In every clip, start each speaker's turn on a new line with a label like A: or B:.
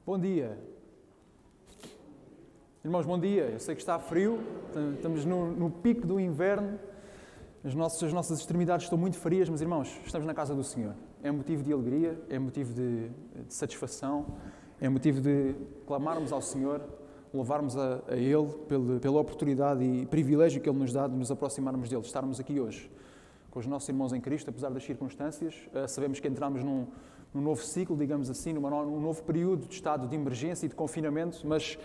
A: Bom dia. Irmãos, bom dia. Eu sei que está frio, estamos no pico do inverno, as nossas extremidades estão muito frias, mas irmãos, estamos na casa do Senhor. É motivo de alegria, é motivo de satisfação, é motivo de clamarmos ao Senhor, louvarmos a Ele pela oportunidade e privilégio que Ele nos dá de nos aproximarmos dEle, de estarmos aqui hoje com os nossos irmãos em Cristo, apesar das circunstâncias. Sabemos que entramos num novo ciclo, digamos assim, num novo período de estado de emergência e de confinamento, mas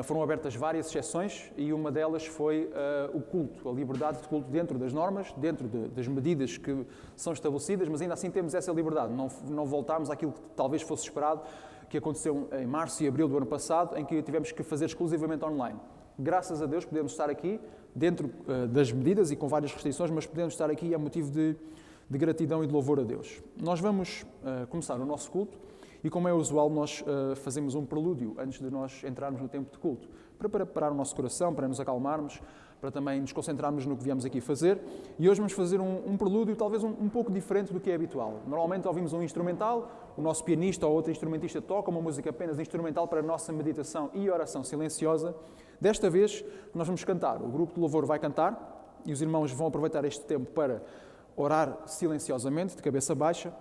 A: foram abertas várias exceções e uma delas foi o culto, a liberdade de culto dentro das normas, dentro das medidas que são estabelecidas, mas ainda assim temos essa liberdade, não voltámos àquilo que talvez fosse esperado, que aconteceu em março e abril do ano passado, em que tivemos que fazer exclusivamente online. Graças a Deus podemos estar aqui, dentro das medidas e com várias restrições, mas podemos estar aqui e é motivo de gratidão e de louvor a Deus. Nós vamos começar o nosso culto e, como é usual, nós fazemos um prelúdio antes de nós entrarmos no tempo de culto, para preparar o nosso coração, para nos acalmarmos, para também nos concentrarmos no que viemos aqui fazer. E hoje vamos fazer um prelúdio talvez um pouco diferente do que é habitual. Normalmente ouvimos um instrumental, o nosso pianista ou outro instrumentista toca uma música apenas instrumental para a nossa meditação e oração silenciosa. Desta vez nós vamos cantar, o grupo de louvor vai cantar e os irmãos vão aproveitar este tempo para orar silenciosamente, de cabeça baixa,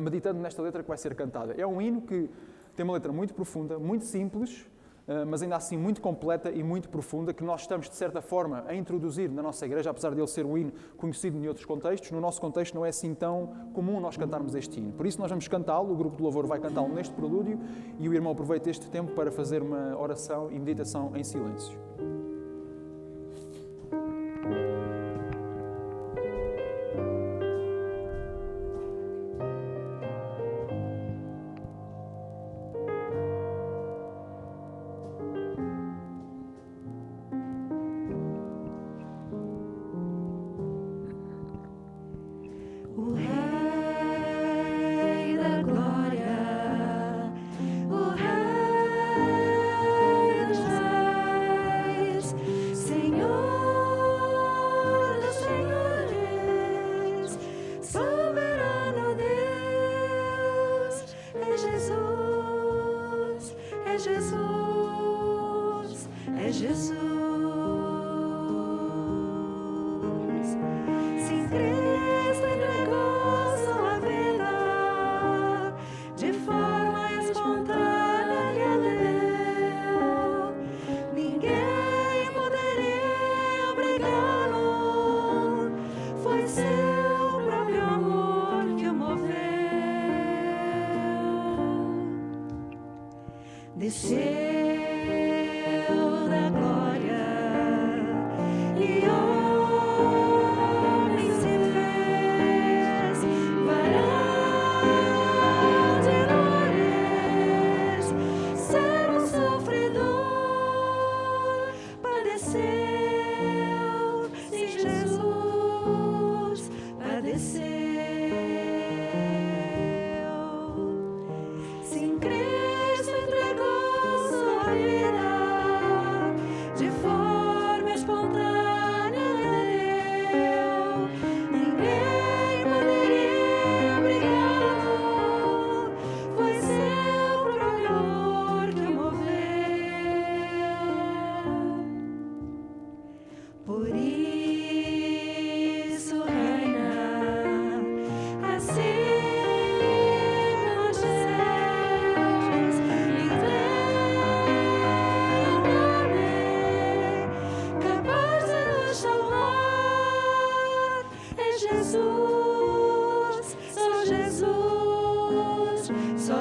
A: meditando nesta letra que vai ser cantada. É um hino que tem uma letra muito profunda, muito simples, mas ainda assim muito completa e muito profunda, que nós estamos, de certa forma, a introduzir na nossa igreja, apesar de ele ser um hino conhecido em outros contextos. No nosso contexto não é assim tão comum nós cantarmos este hino. Por isso nós vamos cantá-lo, o grupo de louvor vai cantá-lo neste prelúdio e o irmão aproveita este tempo para fazer uma oração e meditação em silêncio.
B: Cristo entregou sua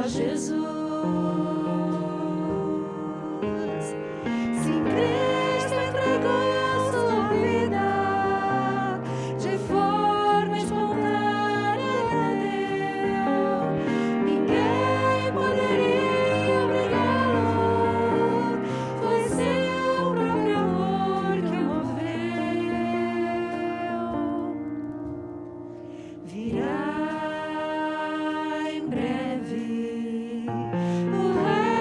B: Jesus. Sim, Cristo entregou sua vida de forma espontânea a Deus. Ninguém poderia obrigá-lo. Foi seu próprio amor que o moveu. Virá em breve o Rei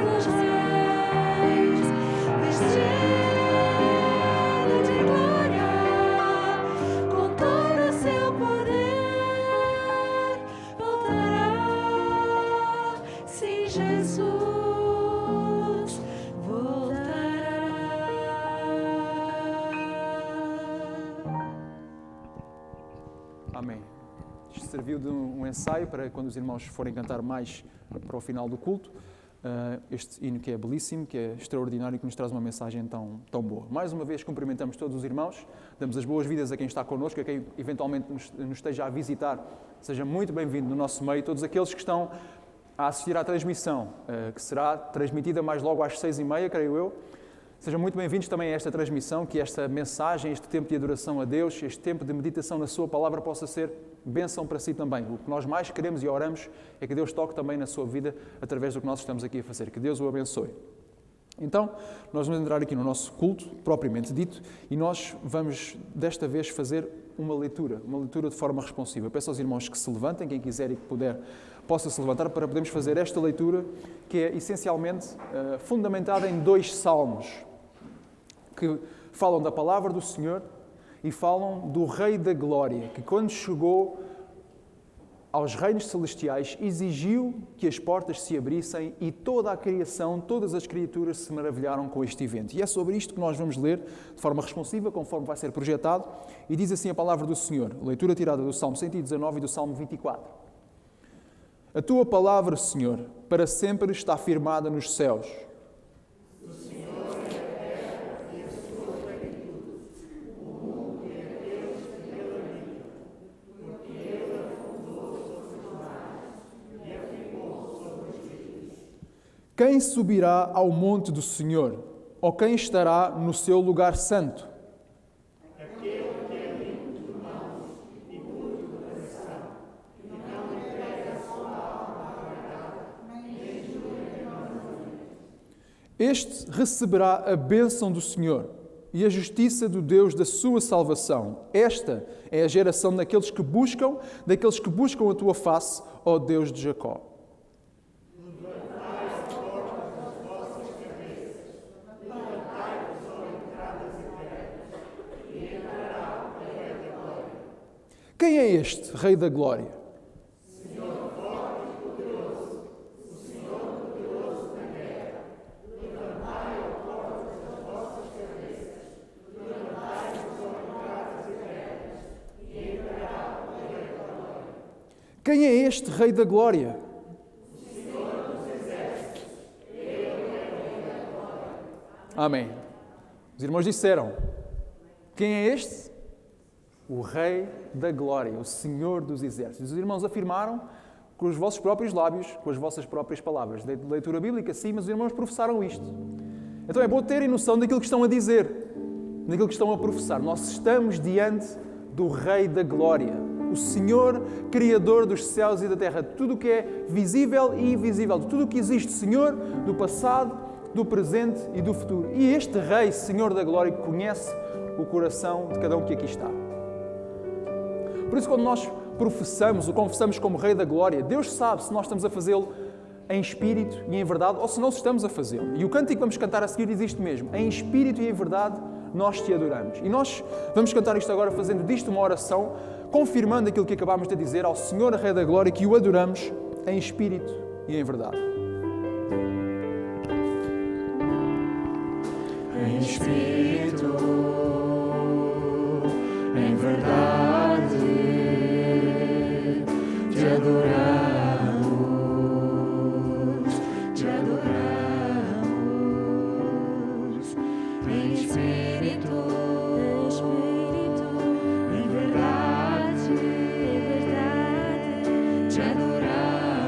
B: dos Reis, vestido de glória, com todo o seu poder, voltará. Sim, Jesus voltará.
A: Amém. Isto serviu de um ensaio para quando os irmãos forem cantar mais para o final do culto. Este hino que é belíssimo, que é extraordinário e que nos traz uma mensagem tão boa. Mais uma vez cumprimentamos todos os irmãos, damos as boas-vindas a quem está connosco, a quem eventualmente nos esteja a visitar. Seja muito bem-vindo no nosso meio, todos aqueles que estão a assistir à transmissão, que será transmitida mais logo às 6h30, creio eu. Sejam muito bem-vindos também a esta transmissão, que esta mensagem, este tempo de adoração a Deus, este tempo de meditação na Sua Palavra possa ser bênção para si também. O que nós mais queremos e oramos é que Deus toque também na sua vida através do que nós estamos aqui a fazer. Que Deus o abençoe. Então, nós vamos entrar aqui no nosso culto, propriamente dito, e nós vamos, desta vez, fazer uma leitura de forma responsiva. Eu peço aos irmãos que se levantem, quem quiser e que puder, possa se levantar para podermos fazer esta leitura, que é essencialmente fundamentada em 2 salmos, que falam da palavra do Senhor e falam do Rei da Glória, que quando chegou aos reinos celestiais exigiu que as portas se abrissem e toda a criação, todas as criaturas se maravilharam com este evento. E é sobre isto que nós vamos ler de forma responsiva, conforme vai ser projetado, e diz assim a palavra do Senhor, leitura tirada do Salmo 119 e do Salmo 24. A tua palavra, Senhor, para sempre está firmada nos céus. Quem subirá ao monte do Senhor? Ou quem estará no seu lugar santo?
C: Aquele que é limpo de mãos e puro de coração, e não entrega a sua alma à verdade, nem jura enganosamente.
A: Este receberá a bênção do Senhor e a justiça do Deus da sua salvação. Esta é a geração daqueles que buscam a tua face, ó Deus de Jacó. Quem é este Rei da Glória?
C: Senhor forte e poderoso, o Senhor poderoso na guerra. Levantai, ó portas, as vossas cabeças, levantai-vos, ó entradas eternas, e entrará o Rei da Glória.
A: Quem é este Rei da Glória?
C: O Senhor dos exércitos, Ele é o Rei da Glória.
A: Amém. Os irmãos disseram, quem é este? O Rei da Glória, o Senhor dos Exércitos. Os irmãos afirmaram com os vossos próprios lábios, com as vossas próprias palavras. De leitura bíblica, sim, mas os irmãos professaram isto. Então é bom terem noção daquilo que estão a dizer, daquilo que estão a professar. Nós estamos diante do Rei da Glória, o Senhor Criador dos céus e da terra, tudo o que é visível e invisível, tudo o que existe, Senhor do passado, do presente e do futuro. E este Rei, Senhor da Glória, conhece o coração de cada um que aqui está. Por isso, quando nós professamos ou confessamos como Rei da Glória, Deus sabe se nós estamos a fazê-lo em espírito e em verdade ou se não estamos a fazê-lo. E o cântico que vamos cantar a seguir diz isto mesmo: em espírito e em verdade nós te adoramos. E nós vamos cantar isto agora fazendo disto uma oração, confirmando aquilo que acabámos de dizer ao Senhor Rei da Glória, que o adoramos em espírito e em verdade.
B: Em espírito, em verdade, te adoramos, te adoramos. Em espírito, em verdade, te adoramos.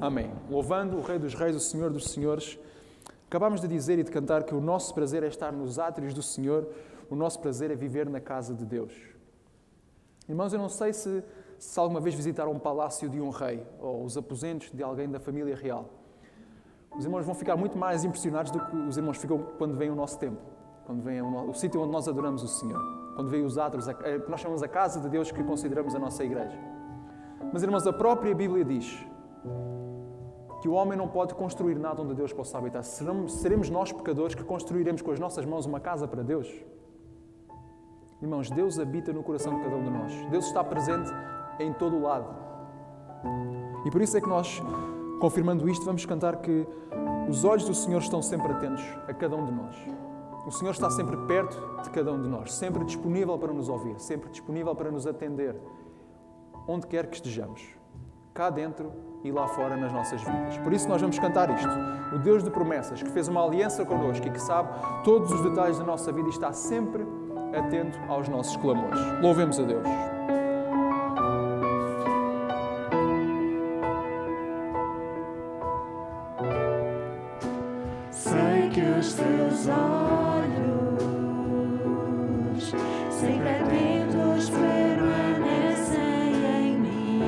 A: Amém. Louvando o Rei dos Reis, o Senhor dos Senhores, acabámos de dizer e de cantar que o nosso prazer é estar nos átrios do Senhor, o nosso prazer é viver na casa de Deus. Irmãos, eu não sei se alguma vez visitaram um palácio de um rei ou os aposentos de alguém da família real. Os irmãos vão ficar muito mais impressionados do que os irmãos ficam quando vem o nosso templo, quando vem o sítio onde nós adoramos o Senhor, quando vem os átrios, que nós chamamos a casa de Deus, que consideramos a nossa igreja. Mas, irmãos, a própria Bíblia diz que o homem não pode construir nada onde Deus possa habitar. Seremos nós, pecadores, que construiremos com as nossas mãos uma casa para Deus? Irmãos, Deus habita no coração de cada um de nós. Deus está presente em todo o lado. E por isso é que nós, confirmando isto, vamos cantar que os olhos do Senhor estão sempre atentos a cada um de nós. O Senhor está sempre perto de cada um de nós, sempre disponível para nos ouvir, sempre disponível para nos atender, onde quer que estejamos, cá dentro e lá fora nas nossas vidas. Por isso nós vamos cantar isto. O Deus de promessas, que fez uma aliança connosco e que sabe todos os detalhes da nossa vida e está sempre atento aos nossos clamores. Louvemos a Deus.
C: Sei que os teus olhos sempre atentos permanecem em mim,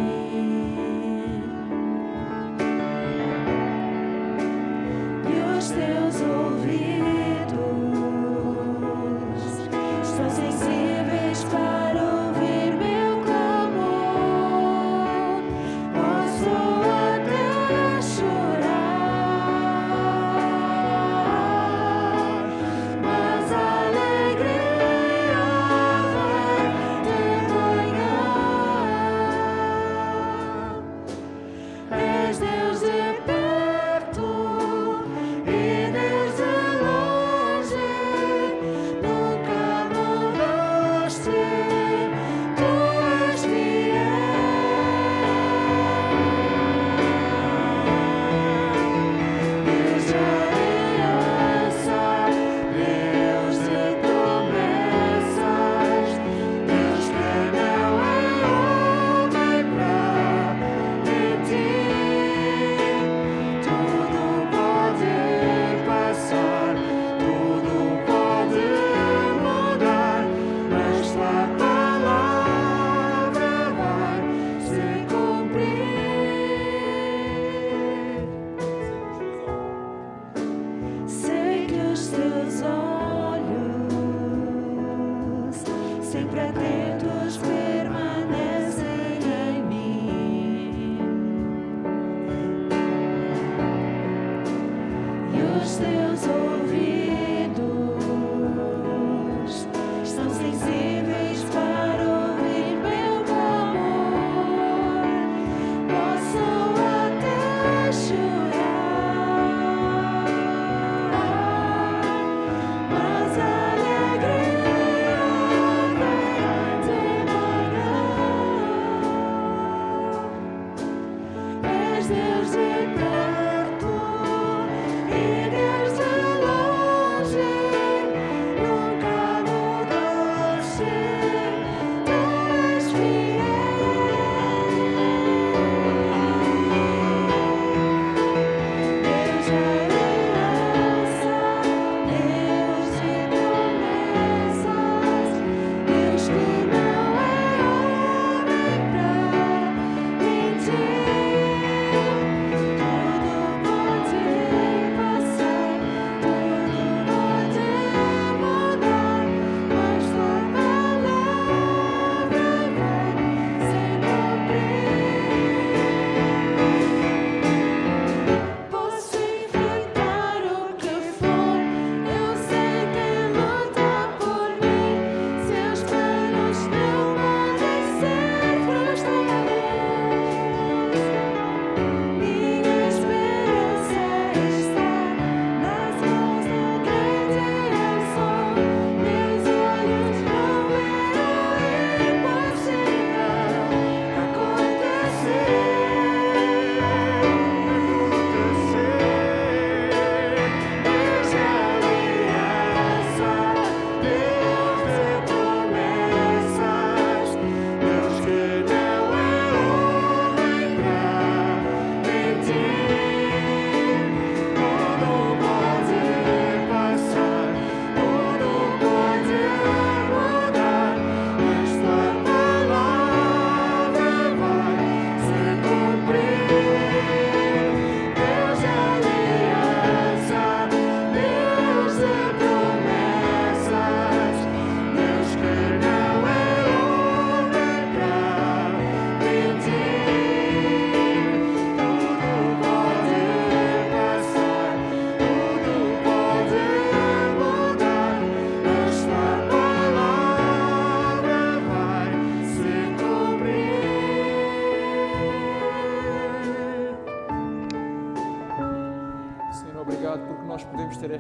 C: e os teus ouvidos estão sensíveis para ouvir meu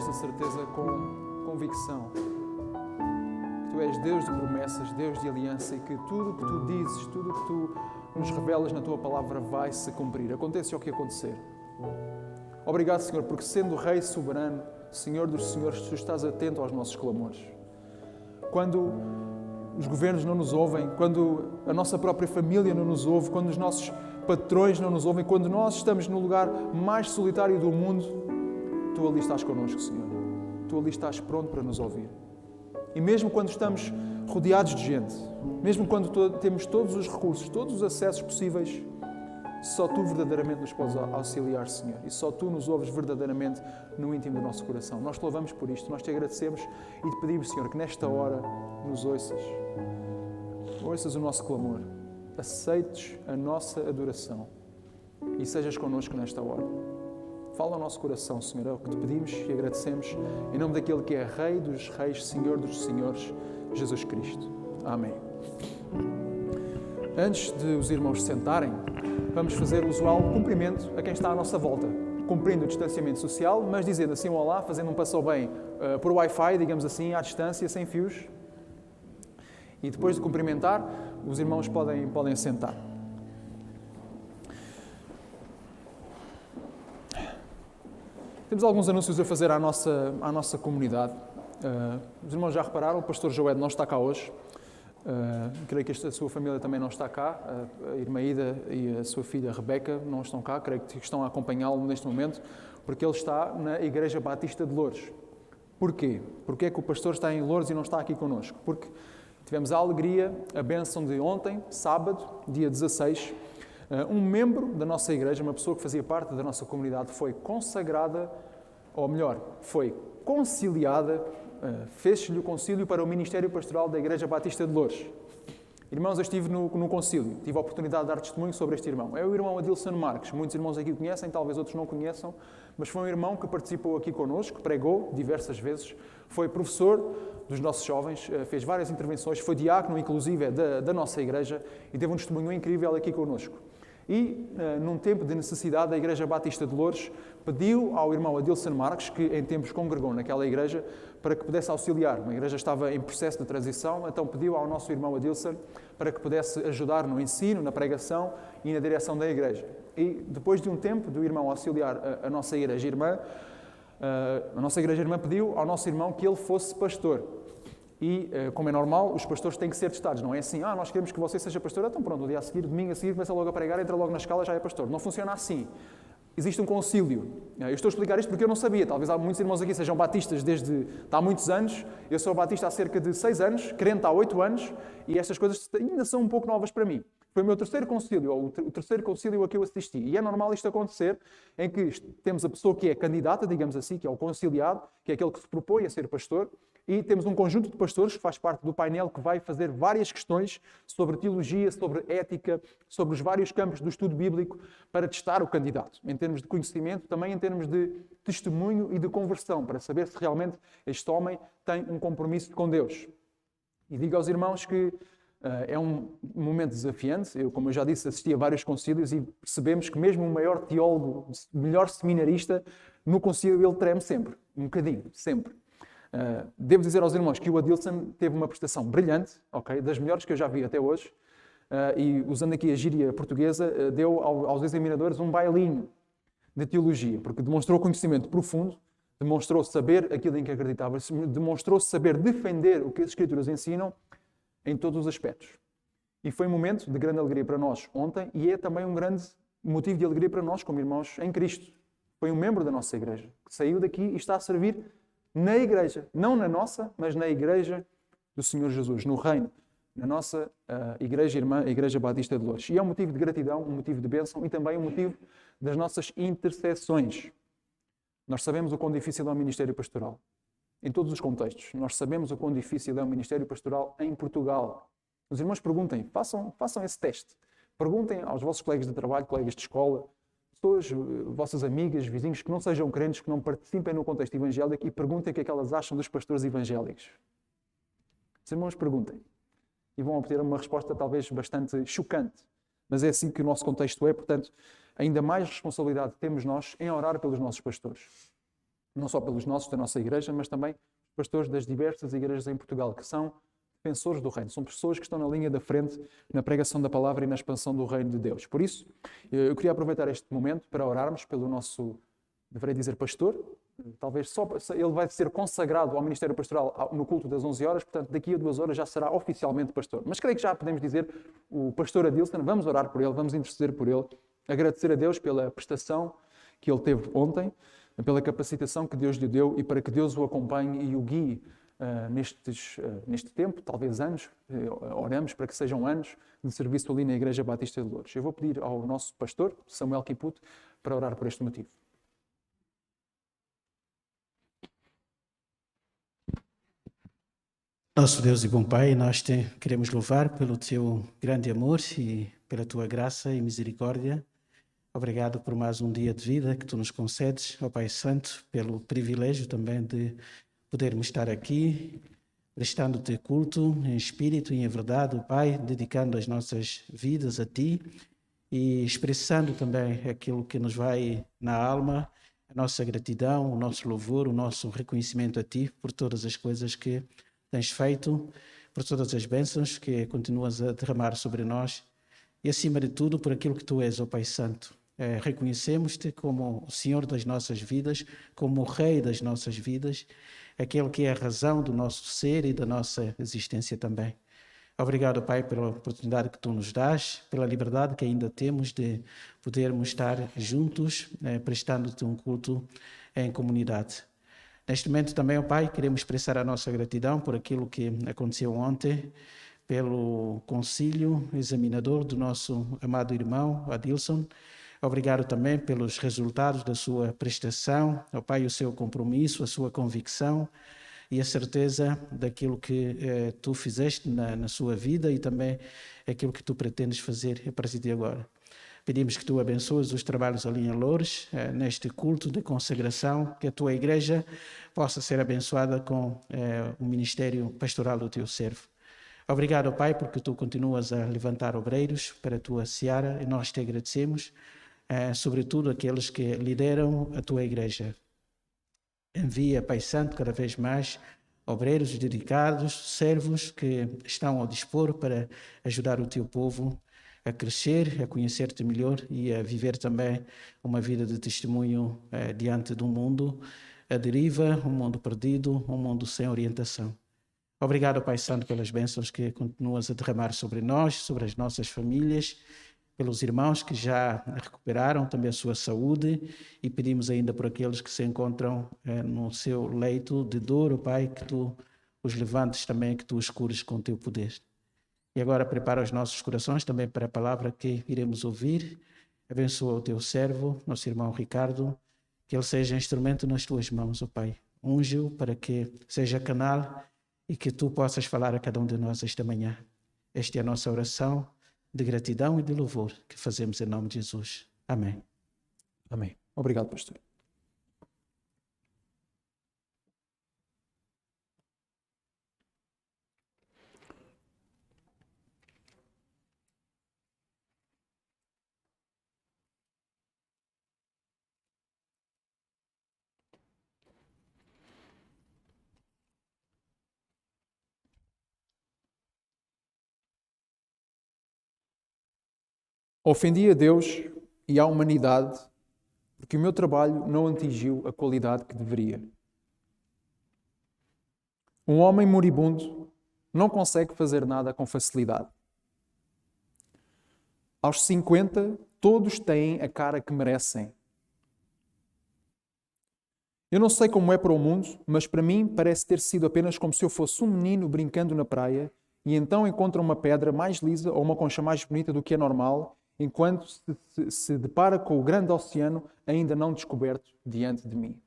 A: esta certeza com convicção. Que Tu és Deus de promessas, Deus de aliança e que tudo o que Tu dizes, tudo o que Tu nos revelas na Tua palavra vai se cumprir. Aconteça o que acontecer. Obrigado, Senhor, porque sendo Rei soberano, Senhor dos Senhores, Tu estás atento aos nossos clamores. Quando os governos não nos ouvem, quando a nossa própria família não nos ouve, quando os nossos patrões não nos ouvem, quando nós estamos no lugar mais solitário do mundo, Tu ali estás connosco, Senhor. Tu ali estás pronto para nos ouvir. E mesmo quando estamos rodeados de gente, mesmo quando temos todos os recursos, todos os acessos possíveis, só Tu verdadeiramente nos podes auxiliar, Senhor. E só Tu nos ouves verdadeiramente no íntimo do nosso coração. Nós Te louvamos por isto, nós Te agradecemos e Te pedimos, Senhor, que nesta hora nos ouças. Ouças o nosso clamor. Aceites a nossa adoração. E sejas connosco nesta hora. Fala ao nosso coração, Senhor. É o que Te pedimos e agradecemos. Em nome daquele que é Rei dos Reis, Senhor dos Senhores, Jesus Cristo. Amém. Antes de os irmãos se sentarem, vamos fazer o usual cumprimento a quem está à nossa volta, cumprindo o distanciamento social, mas dizendo assim um olá, fazendo um passo bem por Wi-Fi, digamos assim, à distância, sem fios. E depois de cumprimentar, os irmãos podem sentar. Temos alguns anúncios a fazer à nossa comunidade. Os irmãos já repararam, o pastor Joed não está cá hoje. Creio que a sua família também não está cá. A irmã Ida e a sua filha Rebeca não estão cá. Creio que estão a acompanhá-lo neste momento, porque ele está na Igreja Batista de Loures. Porquê? Porque é que o pastor está em Loures e não está aqui connosco? Porque tivemos a alegria, a bênção de ontem, sábado, dia 16, um membro da nossa igreja, uma pessoa que fazia parte da nossa comunidade, foi consagrada, ou melhor, foi conciliada, fez-lhe o concílio para o Ministério Pastoral da Igreja Batista de Loures. Irmãos, eu estive no concílio, tive a oportunidade de dar testemunho sobre este irmão. É o irmão Adilson Marques, muitos irmãos aqui o conhecem, talvez outros não conheçam, mas foi um irmão que participou aqui connosco, pregou diversas vezes, foi professor dos nossos jovens, fez várias intervenções, foi diácono, inclusive, da nossa igreja e teve um testemunho incrível aqui connosco. E, num tempo de necessidade, a Igreja Batista de Loures pediu ao irmão Adilson Marques, que em tempos congregou naquela igreja, para que pudesse auxiliar. A igreja estava em processo de transição, então pediu ao nosso irmão Adilson para que pudesse ajudar no ensino, na pregação e na direção da igreja. E depois de um tempo do irmão auxiliar a nossa igreja irmã, pediu ao nosso irmão que ele fosse pastor. E, como é normal, os pastores têm que ser testados. Não é assim, nós queremos que você seja pastor, então pronto, o dia a seguir, domingo a seguir, começa logo a pregar, entra logo na escala, já é pastor. Não funciona assim. Existe um concílio. Eu estou a explicar isto porque eu não sabia. Talvez há muitos irmãos aqui sejam batistas desde há muitos anos. Eu sou batista há cerca de 6 anos, crente há 8 anos, e estas coisas ainda são um pouco novas para mim. Foi o meu terceiro concílio, ou o terceiro concílio a que eu assisti. E é normal isto acontecer, em que temos a pessoa que é candidata, digamos assim, que é o conciliado, que é aquele que se propõe a ser pastor, e temos um conjunto de pastores que faz parte do painel que vai fazer várias questões sobre teologia, sobre ética, sobre os vários campos do estudo bíblico para testar o candidato, em termos de conhecimento, também em termos de testemunho e de conversão, para saber se realmente este homem tem um compromisso com Deus. E digo aos irmãos que é um momento desafiante. Eu, como eu já disse, assisti a vários concílios e percebemos que mesmo o maior teólogo, o melhor seminarista, no concílio ele treme sempre, um bocadinho, sempre. Devo dizer aos irmãos que o Adilson teve uma prestação brilhante, okay, das melhores que eu já vi até hoje, e usando aqui a gíria portuguesa, deu aos examinadores um bailinho de teologia, porque demonstrou conhecimento profundo, demonstrou saber aquilo em que acreditava, demonstrou saber defender o que as Escrituras ensinam em todos os aspectos. E foi um momento de grande alegria para nós ontem e é também um grande motivo de alegria para nós como irmãos em Cristo. Foi um membro da nossa igreja que saiu daqui e está a servir na igreja, não na nossa, mas na igreja do Senhor Jesus, no reino, na nossa igreja irmã, a Igreja Batista de Loures. E é um motivo de gratidão, um motivo de bênção e também um motivo das nossas intercessões. Nós sabemos o quão difícil é o ministério pastoral. Em todos os contextos. Nós sabemos o quão difícil é o ministério pastoral em Portugal. Os irmãos perguntem, façam esse teste. Perguntem aos vossos colegas de trabalho, colegas de escola, pessoas, vossas amigas, vizinhos que não sejam crentes, que não participem no contexto evangélico e perguntem o que é que elas acham dos pastores evangélicos. Os irmãos perguntem. E vão obter uma resposta talvez bastante chocante. Mas é assim que o nosso contexto é, portanto, ainda mais responsabilidade temos nós em orar pelos nossos pastores. não só pelos nossos, da nossa igreja, mas também pastores das diversas igrejas em Portugal, que são defensores do reino, são pessoas que estão na linha da frente na pregação da palavra e na expansão do reino de Deus. Por isso, eu queria aproveitar este momento para orarmos pelo nosso, deveria dizer, pastor. Talvez só ele vai ser consagrado ao ministério pastoral no culto das 11 horas, portanto daqui a 2 horas já será oficialmente pastor. Mas creio que já podemos dizer o pastor Adilson, vamos orar por ele, vamos interceder por ele, agradecer a Deus pela prestação que ele teve ontem, pela capacitação que Deus lhe deu e para que Deus o acompanhe e o guie neste tempo, talvez anos. Oramos para que sejam anos de serviço ali na Igreja Batista de Lourdes. Eu vou pedir ao nosso pastor, Samuel Kiput, para orar por este motivo.
D: Nosso Deus e bom Pai, nós te queremos louvar pelo teu grande amor e pela tua graça e misericórdia. Obrigado por mais um dia de vida que tu nos concedes, ó Pai Santo, pelo privilégio também de podermos estar aqui, prestando-te culto em espírito e em verdade, ó Pai, dedicando as nossas vidas a ti e expressando também aquilo que nos vai na alma, a nossa gratidão, o nosso louvor, o nosso reconhecimento a ti por todas as coisas que tens feito, por todas as bênçãos que continuas a derramar sobre nós e, acima de tudo, por aquilo que tu és, ó Pai Santo. Reconhecemos-te como o Senhor das nossas vidas, como o Rei das nossas vidas, aquele que é a razão do nosso ser e da nossa existência também. Obrigado, Pai, pela oportunidade que tu nos dás, pela liberdade que ainda temos de podermos estar juntos, prestando-te um culto em comunidade. Neste momento também, ó Pai, queremos expressar a nossa gratidão por aquilo que aconteceu ontem, pelo concílio examinador do nosso amado irmão Adilson. Obrigado também pelos resultados da sua prestação, ó Pai, o seu compromisso, a sua convicção e a certeza daquilo que tu fizeste na sua vida e também aquilo que tu pretendes fazer a partir de agora. Pedimos que tu abençoes os trabalhos ali em Loures, neste culto de consagração, que a tua igreja possa ser abençoada com o ministério pastoral do teu servo. Obrigado, Pai, porque tu continuas a levantar obreiros para a tua seara e nós te agradecemos, sobretudo aqueles que lideram a tua igreja. Envia, Pai Santo, cada vez mais obreiros dedicados, servos que estão ao dispor para ajudar o teu povo a crescer, a conhecer-te melhor e a viver também uma vida de testemunho diante do mundo à deriva, um mundo perdido, um mundo sem orientação. Obrigado, Pai Santo, pelas bênçãos que continuas a derramar sobre nós, sobre as nossas famílias, pelos irmãos que já recuperaram também a sua saúde e pedimos ainda por aqueles que se encontram no seu leito de dor, Pai, que tu os levantes também, que tu os cures com o teu poder. E agora prepara os nossos corações também para a palavra que iremos ouvir. Abençoa o teu servo, nosso irmão Ricardo, que ele seja instrumento nas tuas mãos, ó Pai. Unge-o para que seja canal e que tu possas falar a cada um de nós esta manhã. Esta é a nossa oração de gratidão e de louvor que fazemos em nome de Jesus. Amém.
A: Amém. Obrigado, pastor. Ofendi a Deus e à humanidade porque o meu trabalho não atingiu a qualidade que deveria. Um homem moribundo não consegue fazer nada com facilidade. Aos 50, todos têm a cara que merecem. Eu não sei como é para o mundo, mas para mim parece ter sido apenas como se eu fosse um menino brincando na praia e então encontra uma pedra mais lisa ou uma concha mais bonita do que é normal, enquanto se depara com o grande oceano ainda não descoberto diante de mim.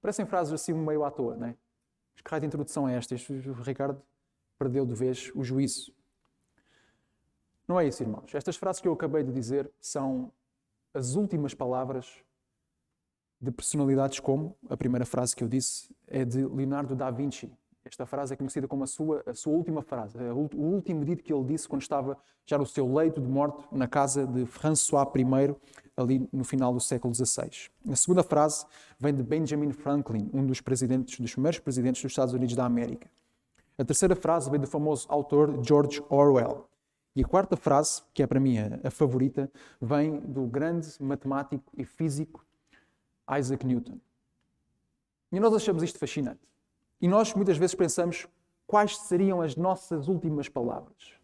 A: Parecem frases assim meio à toa, não é? Mas que raio de introdução é esta? O Ricardo perdeu de vez o juízo. Não é isso, irmãos. Estas frases que eu acabei de dizer são as últimas palavras de personalidades como, a primeira frase que eu disse, é de Leonardo da Vinci. Esta frase é conhecida como a sua última frase, o último dito que ele disse quando estava já no seu leito de morte na casa de François I, ali no final do século XVI. A segunda frase vem de Benjamin Franklin, um dos primeiros presidentes dos Estados Unidos da América. A terceira frase vem do famoso autor George Orwell. E a quarta frase, que é para mim a favorita, vem do grande matemático e físico Isaac Newton. E nós achamos isto fascinante. E nós muitas vezes pensamos quais seriam as nossas últimas palavras.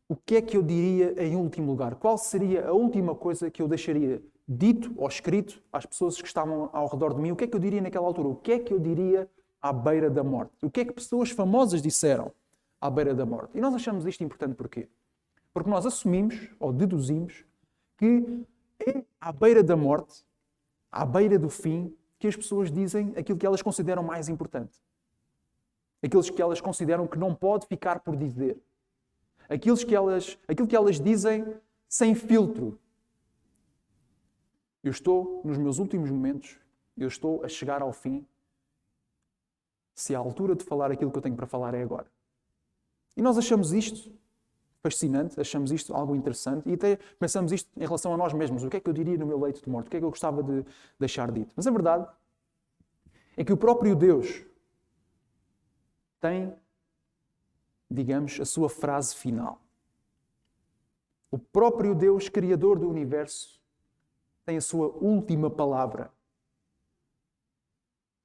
A: O que é que eu diria em último lugar? Qual seria a última coisa que eu deixaria dito ou escrito às pessoas que estavam ao redor de mim? O que é que eu diria naquela altura? O que é que eu diria à beira da morte? O que é que pessoas famosas disseram à beira da morte? E nós achamos isto importante porquê? Porque nós assumimos ou deduzimos que é à beira da morte, à beira do fim, que as pessoas dizem aquilo que elas consideram mais importante. Aquilo que elas consideram que não pode ficar por dizer. Aquilo que elas dizem sem filtro. Eu estou nos meus últimos momentos, eu estou a chegar ao fim. Se a altura de falar aquilo que eu tenho para falar é agora. E nós achamos isto fascinante, achamos isto algo interessante e até pensamos isto em relação a nós mesmos. O que é que eu diria no meu leito de morte? O que é que eu gostava de deixar dito? Mas a verdade é que o próprio Deus tem, digamos, a sua frase final. O próprio Deus, Criador do Universo, tem a sua última palavra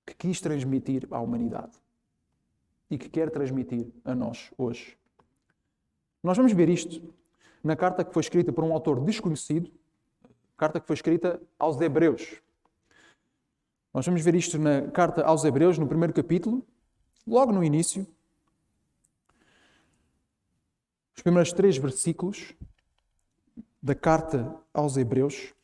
A: que quis transmitir à humanidade e que quer transmitir a nós hoje. Nós vamos ver isto na carta que foi escrita por um autor desconhecido, carta que foi escrita aos Hebreus. Nós vamos ver isto na carta aos Hebreus, no primeiro capítulo, logo no início. Os primeiros 3 versículos da carta aos Hebreus.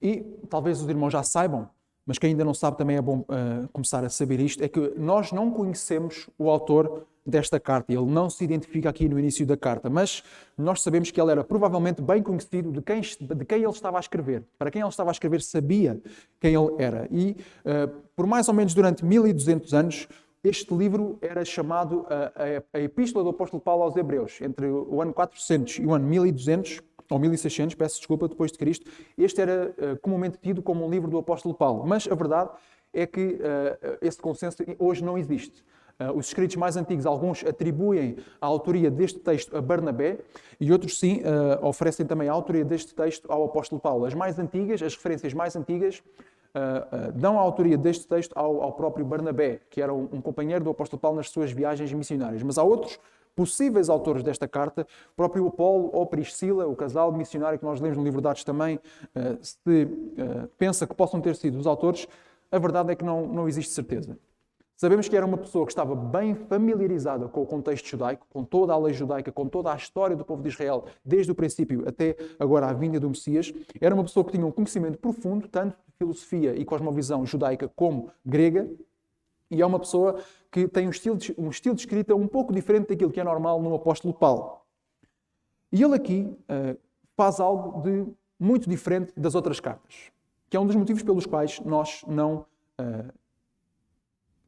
A: E talvez os irmãos já saibam, mas quem ainda não sabe também é bom começar a saber isto, é que nós não conhecemos o autor desta carta. Ele não se identifica aqui no início da carta, mas nós sabemos que ele era provavelmente bem conhecido de quem ele estava a escrever. Para quem ele estava a escrever sabia quem ele era. E por mais ou menos durante 1200 anos, este livro era chamado a Epístola do Apóstolo Paulo aos Hebreus. Entre o ano 400 e o ano 1200, ou 1600, peço desculpa, depois de Cristo, este era comumente tido como um livro do apóstolo Paulo. Mas a verdade é que esse consenso hoje não existe. Os escritos mais antigos, alguns atribuem a autoria deste texto a Barnabé e outros, sim, oferecem também a autoria deste texto ao apóstolo Paulo. As mais antigas, as referências mais antigas, dão a autoria deste texto ao próprio Barnabé, que era um companheiro do apóstolo Paulo nas suas viagens missionárias. Mas há outros possíveis autores desta carta, o próprio Apolo ou Priscila, o casal missionário que nós lemos no livro de Atos também, se pensa que possam ter sido os autores, a verdade é que não existe certeza. Sabemos que era uma pessoa que estava bem familiarizada com o contexto judaico, com toda a lei judaica, com toda a história do povo de Israel, desde o princípio até agora a vinda do Messias. Era uma pessoa que tinha um conhecimento profundo, tanto de filosofia e cosmovisão judaica como grega, e é uma pessoa que tem um estilo de escrita um pouco diferente daquilo que é normal no apóstolo Paulo. E ele aqui faz algo de muito diferente das outras cartas, que é um dos motivos pelos quais nós não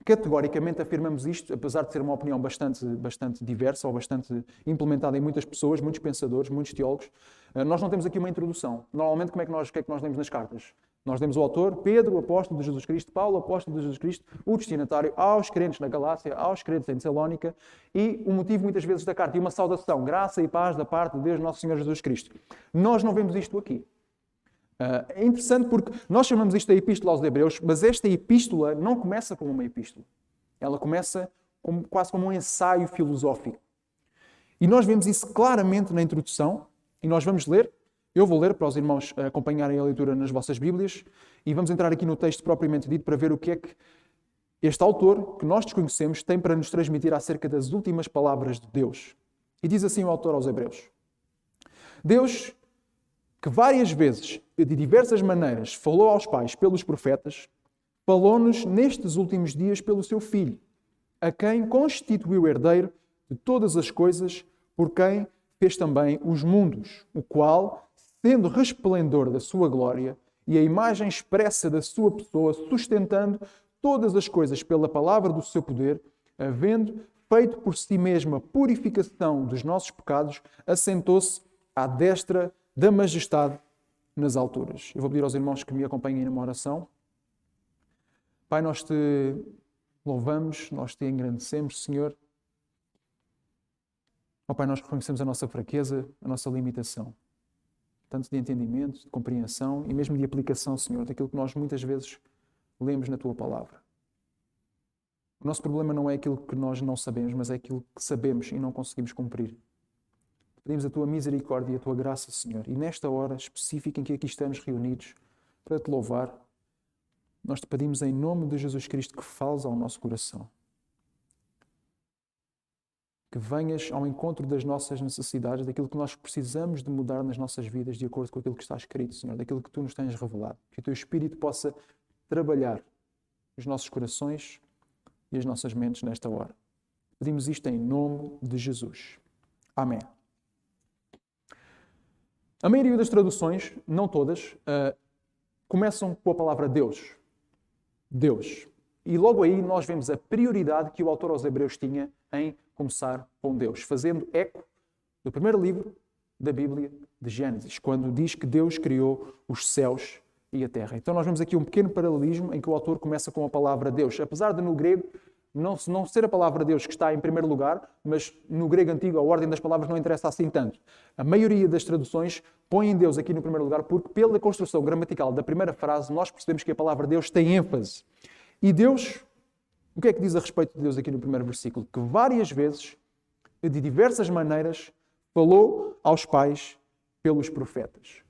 A: categoricamente afirmamos isto, apesar de ser uma opinião bastante diversa ou bastante implementada em muitas pessoas, muitos pensadores, muitos teólogos. Nós não temos aqui uma introdução. Normalmente, o que é que nós lemos nas cartas? Nós lemos o autor, Pedro, o apóstolo de Jesus Cristo, Paulo, o apóstolo de Jesus Cristo, o destinatário aos crentes na Galácia, aos crentes em Tessalónica e o motivo muitas vezes da carta e uma saudação, graça e paz da parte de Deus nosso Senhor Jesus Cristo. Nós não vemos isto aqui. É interessante porque nós chamamos isto de Epístola aos Hebreus, mas esta epístola não começa como uma epístola. Ela começa quase como um ensaio filosófico. E nós vemos isso claramente na introdução e nós vamos ler. Eu vou ler para os irmãos acompanharem a leitura nas vossas Bíblias e vamos entrar aqui no texto propriamente dito para ver o que é que este autor, que nós desconhecemos, tem para nos transmitir acerca das últimas palavras de Deus. E diz assim o autor aos Hebreus: Deus, que várias vezes, de diversas maneiras, falou aos pais pelos profetas, falou-nos nestes últimos dias pelo seu Filho, a quem constituiu herdeiro de todas as coisas, por quem fez também os mundos, o qual, sendo resplendor da sua glória e a imagem expressa da sua pessoa, sustentando todas as coisas pela palavra do seu poder, havendo feito por si mesma a purificação dos nossos pecados, assentou-se à destra da majestade nas alturas. Eu vou pedir aos irmãos que me acompanhem numa oração. Pai, nós te louvamos, nós te engrandecemos, Senhor. Ó Pai, nós reconhecemos a nossa fraqueza, a nossa limitação, tanto de entendimento, de compreensão e mesmo de aplicação, Senhor, daquilo que nós muitas vezes lemos na Tua Palavra. O nosso problema não é aquilo que nós não sabemos, mas é aquilo que sabemos e não conseguimos cumprir. Pedimos a Tua misericórdia e a Tua graça, Senhor. E nesta hora específica em que aqui estamos reunidos para Te louvar, nós Te pedimos em nome de Jesus Cristo que fales ao nosso coração. Que venhas ao encontro das nossas necessidades, daquilo que nós precisamos de mudar nas nossas vidas, de acordo com aquilo que está escrito, Senhor, daquilo que Tu nos tens revelado. Que o Teu Espírito possa trabalhar os nossos corações e as nossas mentes nesta hora. Pedimos isto em nome de Jesus. Amém. A maioria das traduções, não todas, começam com a palavra Deus. Deus. E logo aí nós vemos a prioridade que o autor aos Hebreus tinha em começar com Deus, fazendo eco do primeiro livro da Bíblia, de Gênesis, quando diz que Deus criou os céus e a terra. Então nós vemos aqui um pequeno paralelismo em que o autor começa com a palavra Deus. Apesar de no grego não ser a palavra Deus que está em primeiro lugar, mas no grego antigo a ordem das palavras não interessa assim tanto. A maioria das traduções põem Deus aqui no primeiro lugar porque pela construção gramatical da primeira frase nós percebemos que a palavra Deus tem ênfase. E Deus, o que é que diz a respeito de Deus aqui no primeiro versículo? Que várias vezes, de diversas maneiras, falou aos pais pelos profetas.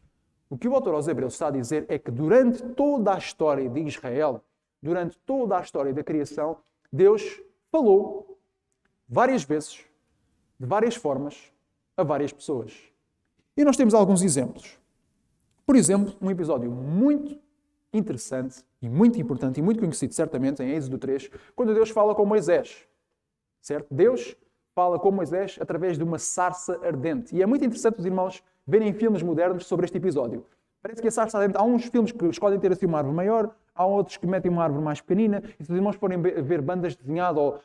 A: O que o autor aos Hebreus está a dizer é que durante toda a história de Israel, durante toda a história da criação, Deus falou várias vezes, de várias formas, a várias pessoas. E nós temos alguns exemplos. Por exemplo, um episódio muito interessante e muito importante e muito conhecido, certamente, em Êxodo 3, quando Deus fala com Moisés. Certo? Deus fala com Moisés através de uma sarça ardente. E é muito interessante os irmãos verem filmes modernos sobre este episódio. Parece que a sarça ardente, há uns filmes que escolhem ter assim uma árvore maior, há outros que metem uma árvore mais pequenina, e se os irmãos forem ver bandas desenhadas ou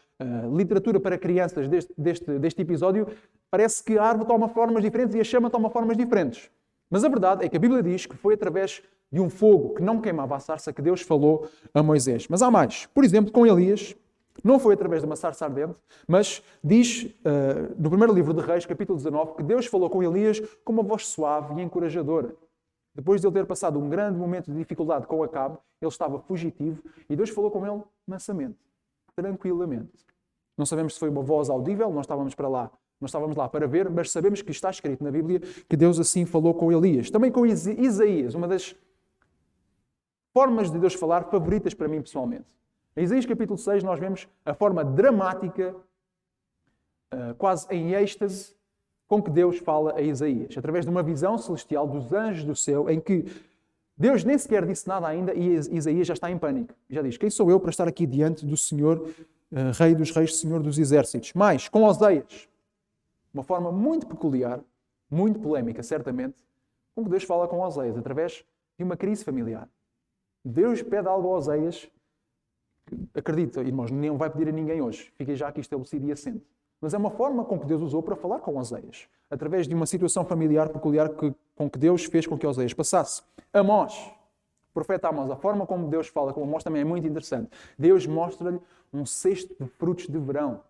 A: literatura para crianças deste episódio, parece que a árvore toma formas diferentes e a chama toma formas diferentes. Mas a verdade é que a Bíblia diz que foi através de um fogo que não queimava a sarça que Deus falou a Moisés. Mas há mais. Por exemplo, com Elias, não foi através de uma sarça ardente, mas diz no primeiro livro de Reis, capítulo 19, que Deus falou com Elias com uma voz suave e encorajadora. Depois de ele ter passado um grande momento de dificuldade com Acabe, ele estava fugitivo e Deus falou com ele mansamente, tranquilamente. Não sabemos se foi uma voz audível, nós estávamos lá para ver, mas sabemos que está escrito na Bíblia que Deus assim falou com Elias. Também com Isaías, uma das formas de Deus falar favoritas para mim pessoalmente. Em Isaías capítulo 6 nós vemos a forma dramática, quase em êxtase, com que Deus fala a Isaías, através de uma visão celestial dos anjos do céu, em que Deus nem sequer disse nada ainda e Isaías já está em pânico. Já diz, quem sou eu para estar aqui diante do Senhor, Rei dos Reis, Senhor dos Exércitos? Mas, com Oseias, uma forma muito peculiar, muito polémica, certamente, com que Deus fala com Oseias, através de uma crise familiar. Deus pede algo a Oseias, acredita, irmãos, não vai pedir a ninguém hoje, fiquem já aqui estabelecido e assente. Mas é uma forma com que Deus usou para falar com Oseias, através de uma situação familiar peculiar com que Deus fez com que Oseias passasse. Amós, profeta Amós, a forma como Deus fala com Amós também é muito interessante. Deus mostra-lhe um cesto de frutos de verão,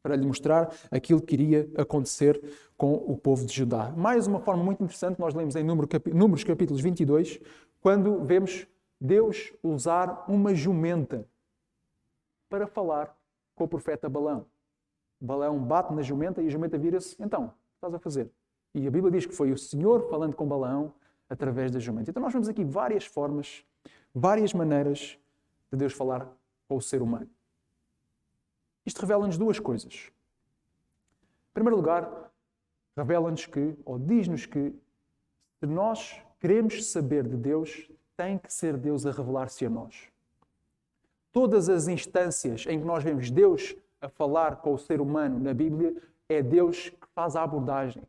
A: para lhe mostrar aquilo que iria acontecer com o povo de Judá. Mais uma forma muito interessante, nós lemos em Números capítulos 22, quando vemos Deus usar uma jumenta para falar com o profeta Balaão. Balaão bate na jumenta e a jumenta vira-se, então, o que estás a fazer? E a Bíblia diz que foi o Senhor falando com Balaão através da jumenta. Então nós vemos aqui várias formas, várias maneiras de Deus falar com o ser humano. Isto revela-nos duas coisas. Em primeiro lugar, revela-nos que, ou diz-nos que, se nós queremos saber de Deus, tem que ser Deus a revelar-se a nós. Todas as instâncias em que nós vemos Deus a falar com o ser humano na Bíblia, é Deus que faz a abordagem.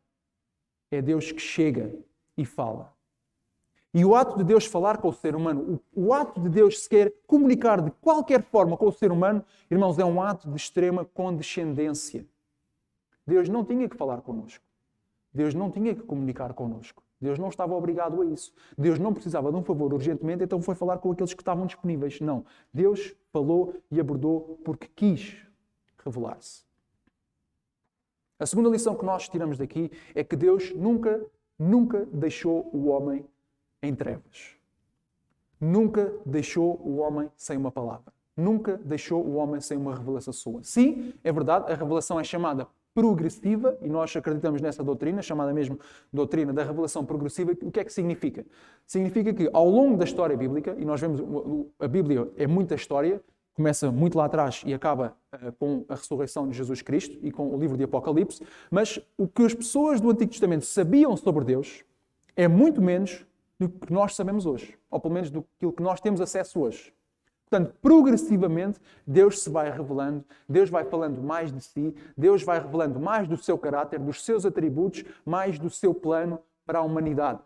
A: É Deus que chega. e fala. E o ato de Deus falar com o ser humano, o ato de Deus se quer comunicar de qualquer forma com o ser humano, irmãos, é um ato de extrema condescendência. Deus não tinha que falar connosco. Deus não tinha que comunicar connosco. Deus não estava obrigado a isso. Deus não precisava de um favor urgentemente, então foi falar com aqueles que estavam disponíveis. Não. Deus falou e abordou porque quis revelar-se. A segunda lição que nós tiramos daqui é que Deus nunca deixou o homem em trevas. Nunca deixou o homem sem uma palavra. Nunca deixou o homem sem uma revelação sua. Sim, é verdade, a revelação é chamada progressiva, e nós acreditamos nessa doutrina, chamada mesmo doutrina da revelação progressiva. O que é que significa? Significa que ao longo da história bíblica, e nós vemos, a Bíblia é muita história, começa muito lá atrás e acaba com a ressurreição de Jesus Cristo e com o livro de Apocalipse, mas o que as pessoas do Antigo Testamento sabiam sobre Deus é muito menos do que nós sabemos hoje, ou pelo menos do que nós temos acesso hoje. Portanto, progressivamente, Deus se vai revelando, Deus vai falando mais de si, Deus vai revelando mais do seu caráter, dos seus atributos, mais do seu plano para a humanidade.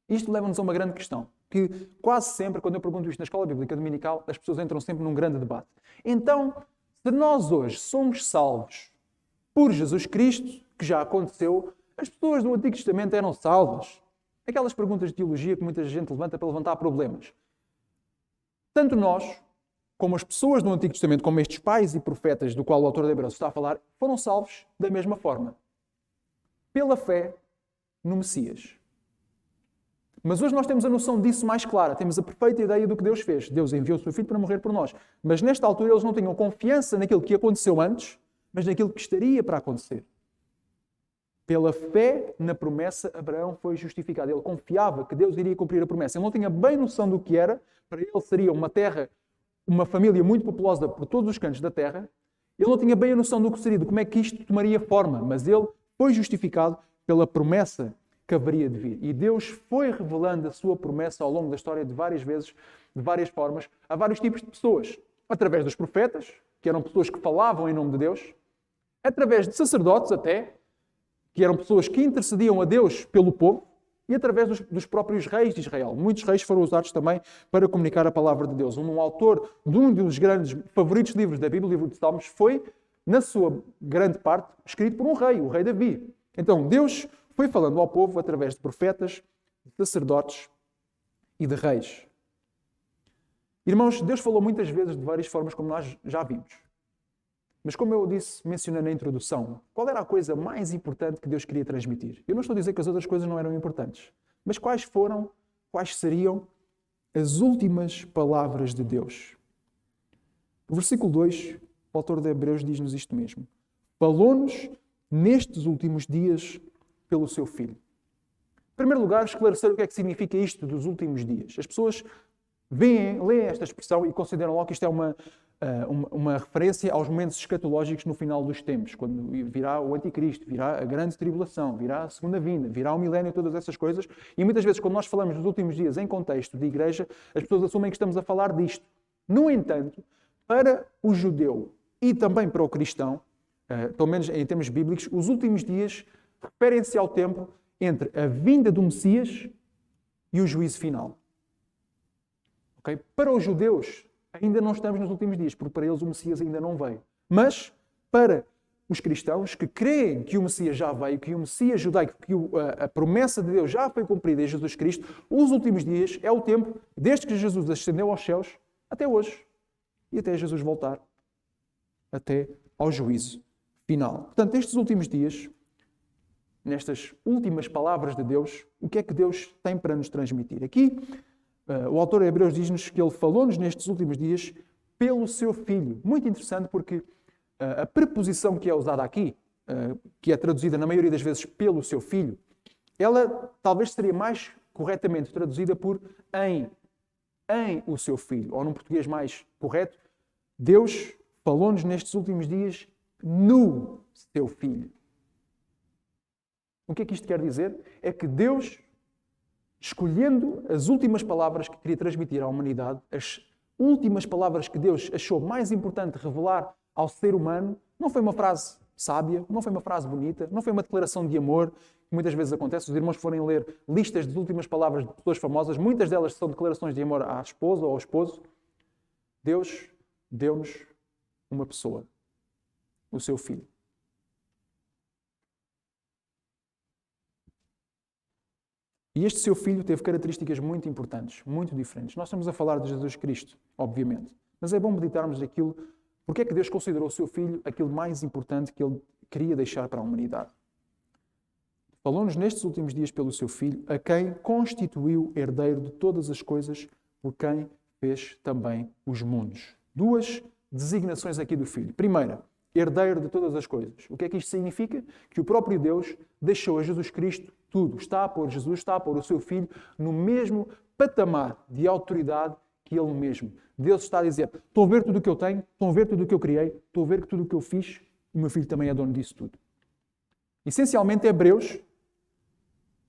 A: Isto leva-nos a uma grande questão, que quase sempre, quando eu pergunto isto na escola bíblica dominical, as pessoas entram sempre num grande debate. Então, se nós hoje somos salvos por Jesus Cristo, que já aconteceu, as pessoas do Antigo Testamento eram salvas? Aquelas perguntas de teologia que muita gente levanta para levantar problemas. Tanto nós, como as pessoas do Antigo Testamento, como estes pais e profetas do qual o autor de Hebreus está a falar, foram salvos da mesma forma. Pela fé no Messias. Mas hoje nós temos a noção disso mais clara. Temos a perfeita ideia do que Deus fez. Deus enviou o seu Filho para morrer por nós. Mas nesta altura eles não tinham confiança naquilo que aconteceu antes, mas naquilo que estaria para acontecer. Pela fé na promessa, Abraão foi justificado. Ele confiava que Deus iria cumprir a promessa. Ele não tinha bem noção do que era. Para ele seria uma terra, uma família muito populosa por todos os cantos da terra. Ele não tinha bem a noção do que seria, de como é que isto tomaria forma. Mas ele foi justificado pela promessa que haveria de vir. E Deus foi revelando a sua promessa ao longo da história de várias vezes, de várias formas, a vários tipos de pessoas. Através dos profetas, que eram pessoas que falavam em nome de Deus. Através de sacerdotes até, que eram pessoas que intercediam a Deus pelo povo, e através dos próprios reis de Israel. Muitos reis foram usados também para comunicar a palavra de Deus. Um autor de um dos grandes favoritos livros da Bíblia, o livro de Salmos, foi, na sua grande parte, escrito por um rei, o rei Davi. Então, Deus foi falando ao povo através de profetas, de sacerdotes e de reis. Irmãos, Deus falou muitas vezes de várias formas, como nós já vimos. Mas como eu mencionei na introdução, qual era a coisa mais importante que Deus queria transmitir? Eu não estou a dizer que as outras coisas não eram importantes, mas quais seriam as últimas palavras de Deus? No versículo 2, o autor de Hebreus diz-nos isto mesmo. Falou-nos nestes últimos dias pelo seu Filho. Em primeiro lugar, esclarecer o que é que significa isto dos últimos dias. As pessoas leem esta expressão e consideram logo que isto é uma referência aos momentos escatológicos no final dos tempos, quando virá o anticristo, virá a grande tribulação, virá a segunda vinda, virá o milénio, todas essas coisas. E muitas vezes, quando nós falamos dos últimos dias em contexto de igreja, as pessoas assumem que estamos a falar disto. No entanto, para o judeu e também para o cristão, pelo menos em termos bíblicos, os últimos dias referem-se ao tempo entre a vinda do Messias e o juízo final. Okay? Para os judeus, ainda não estamos nos últimos dias, porque para eles o Messias ainda não veio. Mas, para os cristãos que creem que o Messias já veio, que o Messias judaico, que a promessa de Deus já foi cumprida em Jesus Cristo, os últimos dias é o tempo, desde que Jesus ascendeu aos céus, até hoje. E até Jesus voltar, até ao juízo final. Portanto, nestes últimos dias, nestas últimas palavras de Deus, o que é que Deus tem para nos transmitir? Aqui, o autor de Hebreus diz-nos que ele falou-nos nestes últimos dias pelo seu Filho. Muito interessante porque a preposição que é usada aqui, que é traduzida na maioria das vezes pelo seu Filho, ela talvez seria mais corretamente traduzida por em o seu Filho. Ou num português mais correto, Deus falou-nos nestes últimos dias no seu Filho. O que é que isto quer dizer? É que Deus, escolhendo as últimas palavras que queria transmitir à humanidade, as últimas palavras que Deus achou mais importante revelar ao ser humano, não foi uma frase sábia, não foi uma frase bonita, não foi uma declaração de amor, que muitas vezes acontece. Os irmãos forem ler listas das últimas palavras de pessoas famosas, muitas delas são declarações de amor à esposa ou ao esposo. Deus deu-nos uma pessoa, o seu Filho. E este seu Filho teve características muito importantes, muito diferentes. Nós estamos a falar de Jesus Cristo, obviamente. Mas é bom meditarmos naquilo, porque é que Deus considerou o seu Filho aquilo mais importante que Ele queria deixar para a humanidade. Falou-nos nestes últimos dias pelo seu Filho, a quem constituiu herdeiro de todas as coisas, por quem fez também os mundos. Duas designações aqui do Filho. Primeira, herdeiro de todas as coisas. O que é que isto significa? Que o próprio Deus deixou a Jesus Cristo tudo. Está a pôr Jesus, está a pôr o seu Filho no mesmo patamar de autoridade que Ele mesmo. Deus está a dizer, estão a ver tudo o que eu tenho, estão a ver tudo o que eu criei, estão a ver tudo o que eu fiz, o meu Filho também é dono disso tudo. Essencialmente, Hebreus,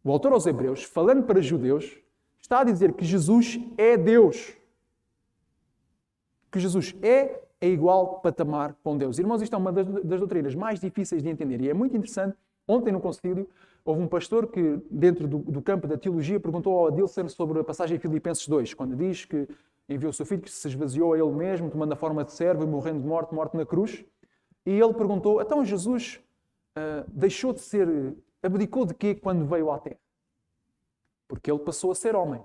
A: o autor aos Hebreus, falando para judeus, está a dizer que Jesus é Deus. Que Jesus é igual patamar com Deus. Irmãos, isto é uma das doutrinas mais difíceis de entender e é muito interessante. Ontem no concílio houve um pastor que, dentro do campo da teologia, perguntou ao Adilson sobre a passagem em Filipenses 2, quando diz que enviou o seu filho, que se esvaziou a ele mesmo, tomando a forma de servo e morrendo de morte na cruz. E ele perguntou, então Jesus deixou de ser, abdicou de quê quando veio à Terra? Porque ele passou a ser homem.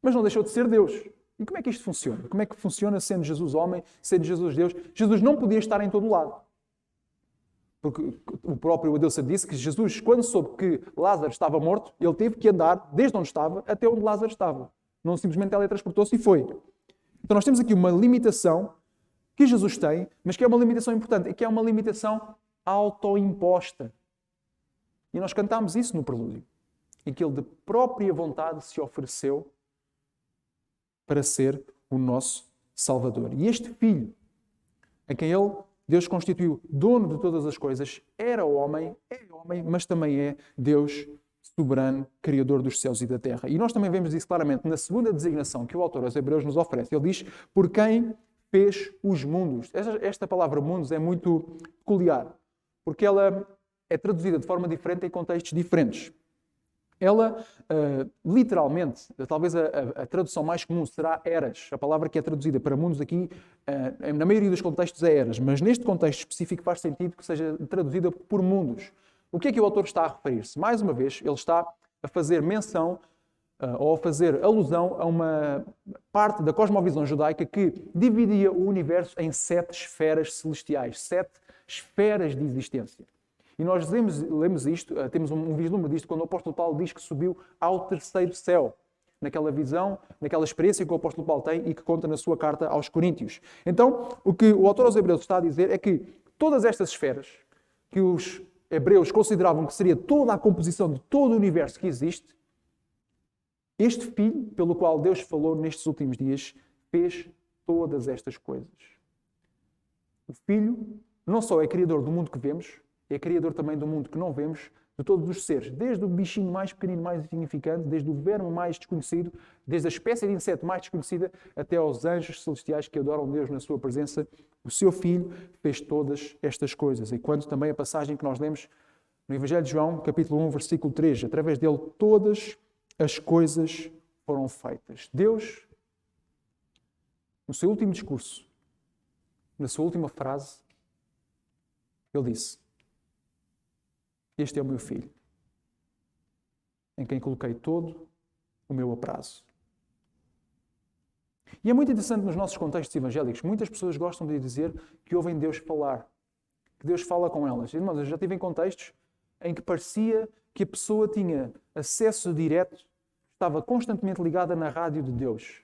A: Mas não deixou de ser Deus. E como é que isto funciona? Como é que funciona sendo Jesus homem, sendo Jesus Deus? Jesus não podia estar em todo lado. Porque o próprio Adilson disse que Jesus, quando soube que Lázaro estava morto, ele teve que andar desde onde estava até onde Lázaro estava. Não simplesmente teletransportou-se e foi. Então nós temos aqui uma limitação que Jesus tem, mas que é uma limitação importante, e que é uma limitação autoimposta. E nós cantámos isso no prelúdio. E que ele de própria vontade se ofereceu para ser o nosso Salvador. E este Filho, a quem Deus constituiu dono de todas as coisas, era homem, é homem, mas também é Deus soberano, Criador dos céus e da terra. E nós também vemos isso claramente na segunda designação que o autor aos Hebreus nos oferece. Ele diz, por quem fez os mundos. Esta palavra mundos é muito peculiar, porque ela é traduzida de forma diferente em contextos diferentes. Ela, literalmente, talvez a tradução mais comum será eras. A palavra que é traduzida para mundos aqui, na maioria dos contextos é eras, mas neste contexto específico faz sentido que seja traduzida por mundos. O que é que o autor está a referir-se? Mais uma vez, ele está a fazer menção ou a fazer alusão a uma parte da cosmovisão judaica que dividia o universo em 7 esferas celestiais, 7 esferas de existência. E nós lemos isto, temos um vislumbre disto quando o apóstolo Paulo diz que subiu ao 3º céu, naquela visão, naquela experiência que o apóstolo Paulo tem e que conta na sua carta aos Coríntios. Então, o que o autor aos Hebreus está a dizer é que todas estas esferas, que os hebreus consideravam que seria toda a composição de todo o universo que existe, este Filho, pelo qual Deus falou nestes últimos dias, fez todas estas coisas. O Filho não só é Criador do mundo que vemos, é Criador também do mundo que não vemos, de todos os seres, desde o bichinho mais pequenino, mais insignificante, desde o verme mais desconhecido, desde a espécie de inseto mais desconhecida, até aos anjos celestiais que adoram Deus na sua presença. O seu Filho fez todas estas coisas. E quando também a passagem que nós lemos no Evangelho de João, capítulo 1, versículo 3, através dele todas as coisas foram feitas. Deus, no seu último discurso, na sua última frase, ele disse, este é o meu Filho, em quem coloquei todo o meu aprazo. E é muito interessante nos nossos contextos evangélicos. Muitas pessoas gostam de dizer que ouvem Deus falar, que Deus fala com elas. Irmãos, eu já estive em contextos em que parecia que a pessoa tinha acesso direto, estava constantemente ligada na rádio de Deus.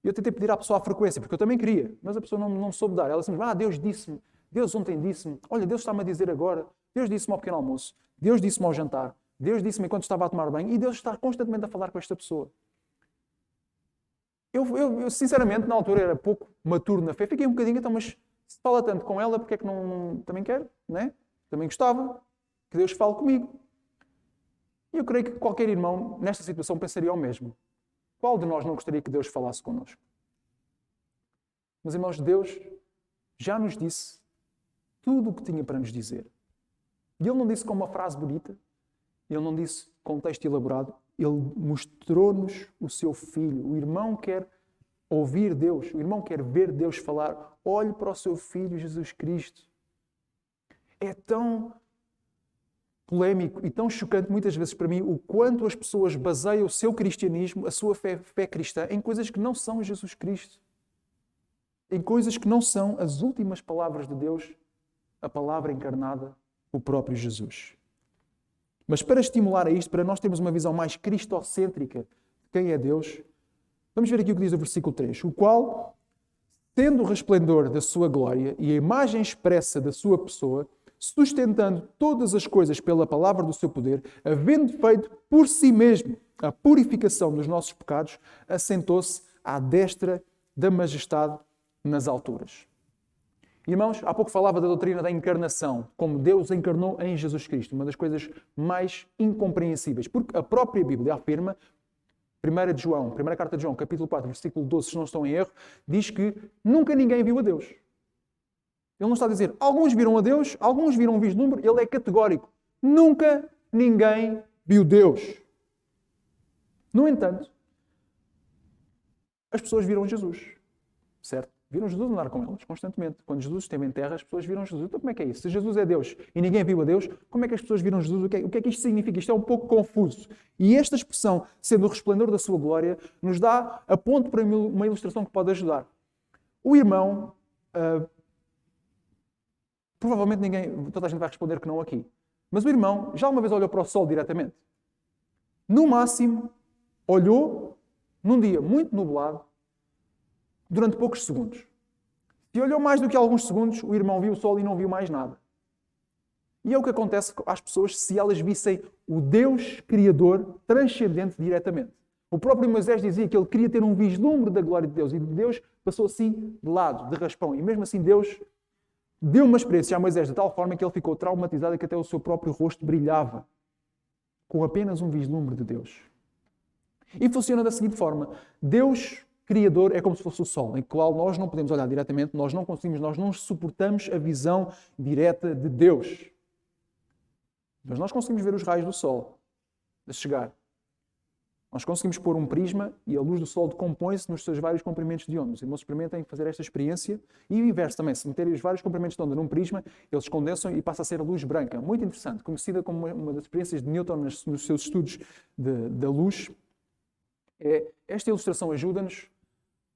A: E eu tentei pedir à pessoa a frequência, porque eu também queria, mas a pessoa não soube dar. Ela disse, Deus disse-me, Deus ontem disse-me, olha, Deus está-me a dizer agora, Deus disse-me ao pequeno almoço, Deus disse-me ao jantar, Deus disse-me enquanto estava a tomar banho, e Deus está constantemente a falar com esta pessoa. Eu sinceramente, na altura, era pouco maturo na fé, fiquei um bocadinho, então, mas se fala tanto com ela, porque é que não também quero, né? Também gostava que Deus fale comigo. E eu creio que qualquer irmão, nesta situação, pensaria o mesmo. Qual de nós não gostaria que Deus falasse connosco? Mas, irmãos, Deus já nos disse tudo o que tinha para nos dizer. E Ele não disse com uma frase bonita, Ele não disse com um texto elaborado, Ele mostrou-nos o seu Filho. O irmão quer ouvir Deus, o irmão quer ver Deus falar. Olhe para o seu Filho Jesus Cristo. É tão polémico e tão chocante muitas vezes para mim o quanto as pessoas baseiam o seu cristianismo, a sua fé cristã, em coisas que não são Jesus Cristo. Em coisas que não são as últimas palavras de Deus, a palavra encarnada, o próprio Jesus. Mas para estimular a isto, para nós termos uma visão mais cristocêntrica de quem é Deus, vamos ver aqui o que diz o versículo 3. O qual, tendo o resplendor da sua glória e a imagem expressa da sua pessoa, sustentando todas as coisas pela palavra do seu poder, havendo feito por si mesmo a purificação dos nossos pecados, assentou-se à destra da majestade nas alturas. Irmãos, há pouco falava da doutrina da encarnação, como Deus encarnou em Jesus Cristo, uma das coisas mais incompreensíveis, porque a própria Bíblia afirma, 1 de João, primeira carta de João, capítulo 4, versículo 12, se não estou em erro, diz que nunca ninguém viu a Deus. Ele não está a dizer, alguns viram a Deus, alguns viram um vislumbre, ele é categórico. Nunca ninguém viu Deus. No entanto, as pessoas viram Jesus, certo? Viram Jesus andar com elas constantemente. Quando Jesus esteve em terra, as pessoas viram Jesus. Então como é que é isso? Se Jesus é Deus e ninguém viu a Deus, como é que as pessoas viram Jesus? O que é que isto significa? Isto é um pouco confuso. E esta expressão, sendo o resplendor da sua glória, nos dá a ponto para uma ilustração que pode ajudar. O irmão, provavelmente toda a gente vai responder que não aqui, mas o irmão já uma vez olhou para o sol diretamente. No máximo, olhou num dia muito nublado, durante poucos segundos. Se olhou mais do que alguns segundos, o irmão viu o sol e não viu mais nada. E é o que acontece às pessoas se elas vissem o Deus Criador transcendente diretamente. O próprio Moisés dizia que ele queria ter um vislumbre da glória de Deus e Deus passou assim de lado, de raspão. E mesmo assim Deus deu uma experiência a Moisés de tal forma que ele ficou traumatizado e que até o seu próprio rosto brilhava com apenas um vislumbre de Deus. E funciona da seguinte forma. Deus Criador é como se fosse o sol, em qual nós não podemos olhar diretamente, nós não suportamos a visão direta de Deus. Mas nós conseguimos ver os raios do sol a chegar. Nós conseguimos pôr um prisma e a luz do sol decompõe-se nos seus vários comprimentos de onda. Os irmãos experimentem fazer esta experiência e o inverso também. Se meterem os vários comprimentos de onda num prisma, eles condensam e passa a ser a luz branca. Muito interessante, conhecida como uma das experiências de Newton nos seus estudos da luz. Esta ilustração ajuda-nos